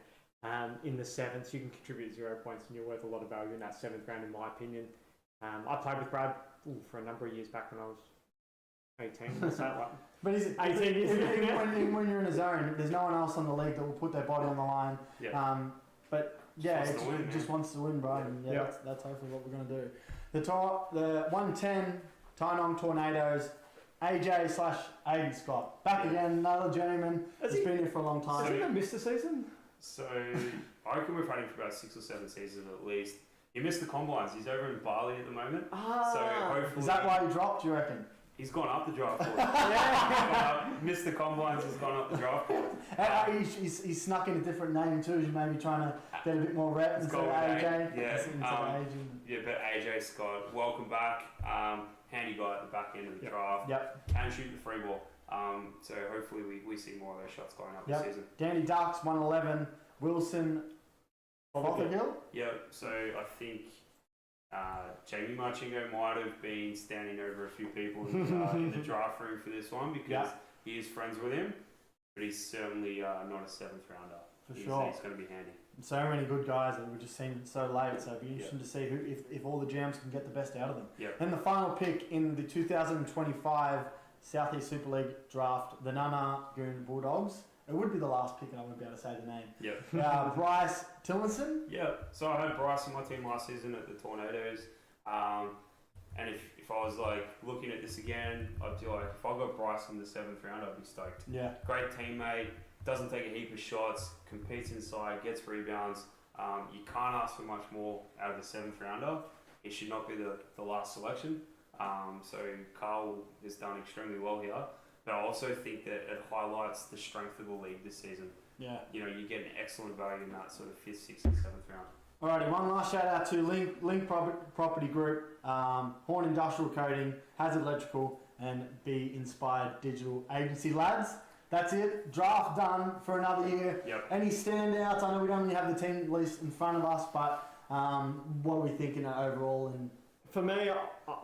in the 7th, you can contribute 0 points and you're worth a lot of value in that 7th round, in my opinion. I played with Brad for a number of years back when I was 18. But is it 18 years ago? When you're in a zone, there's no one else on the league that will put their body on the line. Yeah. But it just wants to win, bro. And that's hopefully what we're going to do. The 110 Tynong Tornadoes. AJ/Aiden Scott. Back again, another journeyman. He's been here for a long time. Has he even missed a season? So, I reckon we've had him for about 6 or 7 seasons at least. He missed the combines. He's over in Bali at the moment. So hopefully... Is that why he dropped, do you reckon? He's gone up the draft board. Missed the combines, has gone up the draft board. He's snuck in a different name too. He's maybe trying to get a bit more rep instead of AJ. But AJ Scott, welcome back. Handy guy at the back end of the draft. Yep. Can shoot the free ball. So hopefully we see more of those shots going up this season. Danny Ducks, 111. Wilson Fothergill. Yeah, so I think Jamie Marchingo might have been standing over a few people in the draft room for this one because he is friends with him, but he's certainly not a 7th rounder. He's going to be handy. So many good guys that we've just seen so late, so it'll be interesting to see if all the jams can get the best out of them. Yep. And the final pick in the 2025 Southeast Super League draft, the Nanagoon Bulldogs. It would be the last pick and I wouldn't be able to say the name. Yep. Bryce Tillerson. Yeah, so I had Bryce in my team last season at the Tornadoes. And if I was like looking at this again, I'd be like, if I got Bryce in the 7th round, I'd be stoked. Yeah. Great teammate, doesn't take a heap of shots, competes inside, gets rebounds. You can't ask for much more out of a 7th rounder. It should not be the last selection. So Carl has done extremely well here. But I also think that it highlights the strength of the league this season. Yeah. You get an excellent value in that sort of 5th, 6th, and 7th round. Alrighty, one last shout out to Link Property Group, Horn Industrial Coating, Hazard Electrical, and Be Inspired Digital Agency. Lads, that's it. Draft done for another year. Yep. Any standouts? I know we don't really have the team list in front of us, but what are we thinking overall? And for me,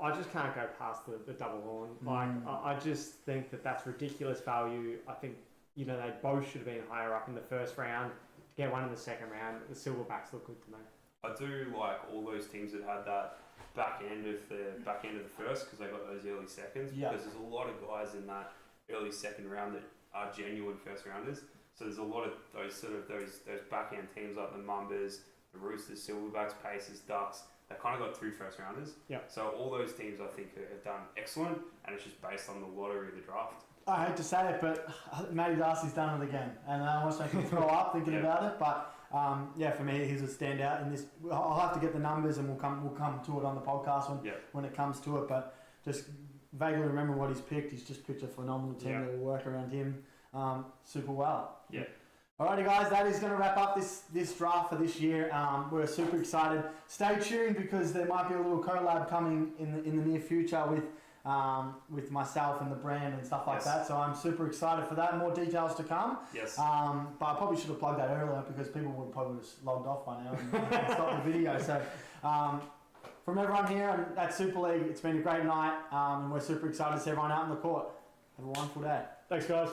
I just can't go past the double horn. I just think that's ridiculous value. I think they both should have been higher up in the 1st round. To get one in the 2nd round, the Silverbacks look good to me. I do like all those teams that had that back end of the 1st because they got those early 2nds. Yeah. Because there's a lot of guys in that early 2nd round that are genuine 1st rounders. So there's a lot of those those back end teams like the Mumbers, the Roosters, Silverbacks, Pacers, Ducks. They kind of got 2 1st rounders. Yeah. So all those teams I think have done excellent, and it's just based on the lottery of the draft. I hate to say it, but Matty Darcy's done it again, and I almost make me throw up thinking about it. But for me, he's a standout in this. I'll have to get the numbers, and we'll come to it on the podcast when it comes to it. But just vaguely remember what he's picked. He's just picked a phenomenal team that will work around him super well. Yeah. Alrighty, guys, that is going to wrap up this draft for this year. We're super excited. Stay tuned because there might be a little collab coming in the near future with myself and the brand and stuff like that. So I'm super excited for that. More details to come. Yes. But I probably should have plugged that earlier because people would probably just logged off by now and stopped the video. So from everyone here at Super League, it's been a great night, and we're super excited to see everyone out in the court. Have a wonderful day. Thanks, guys.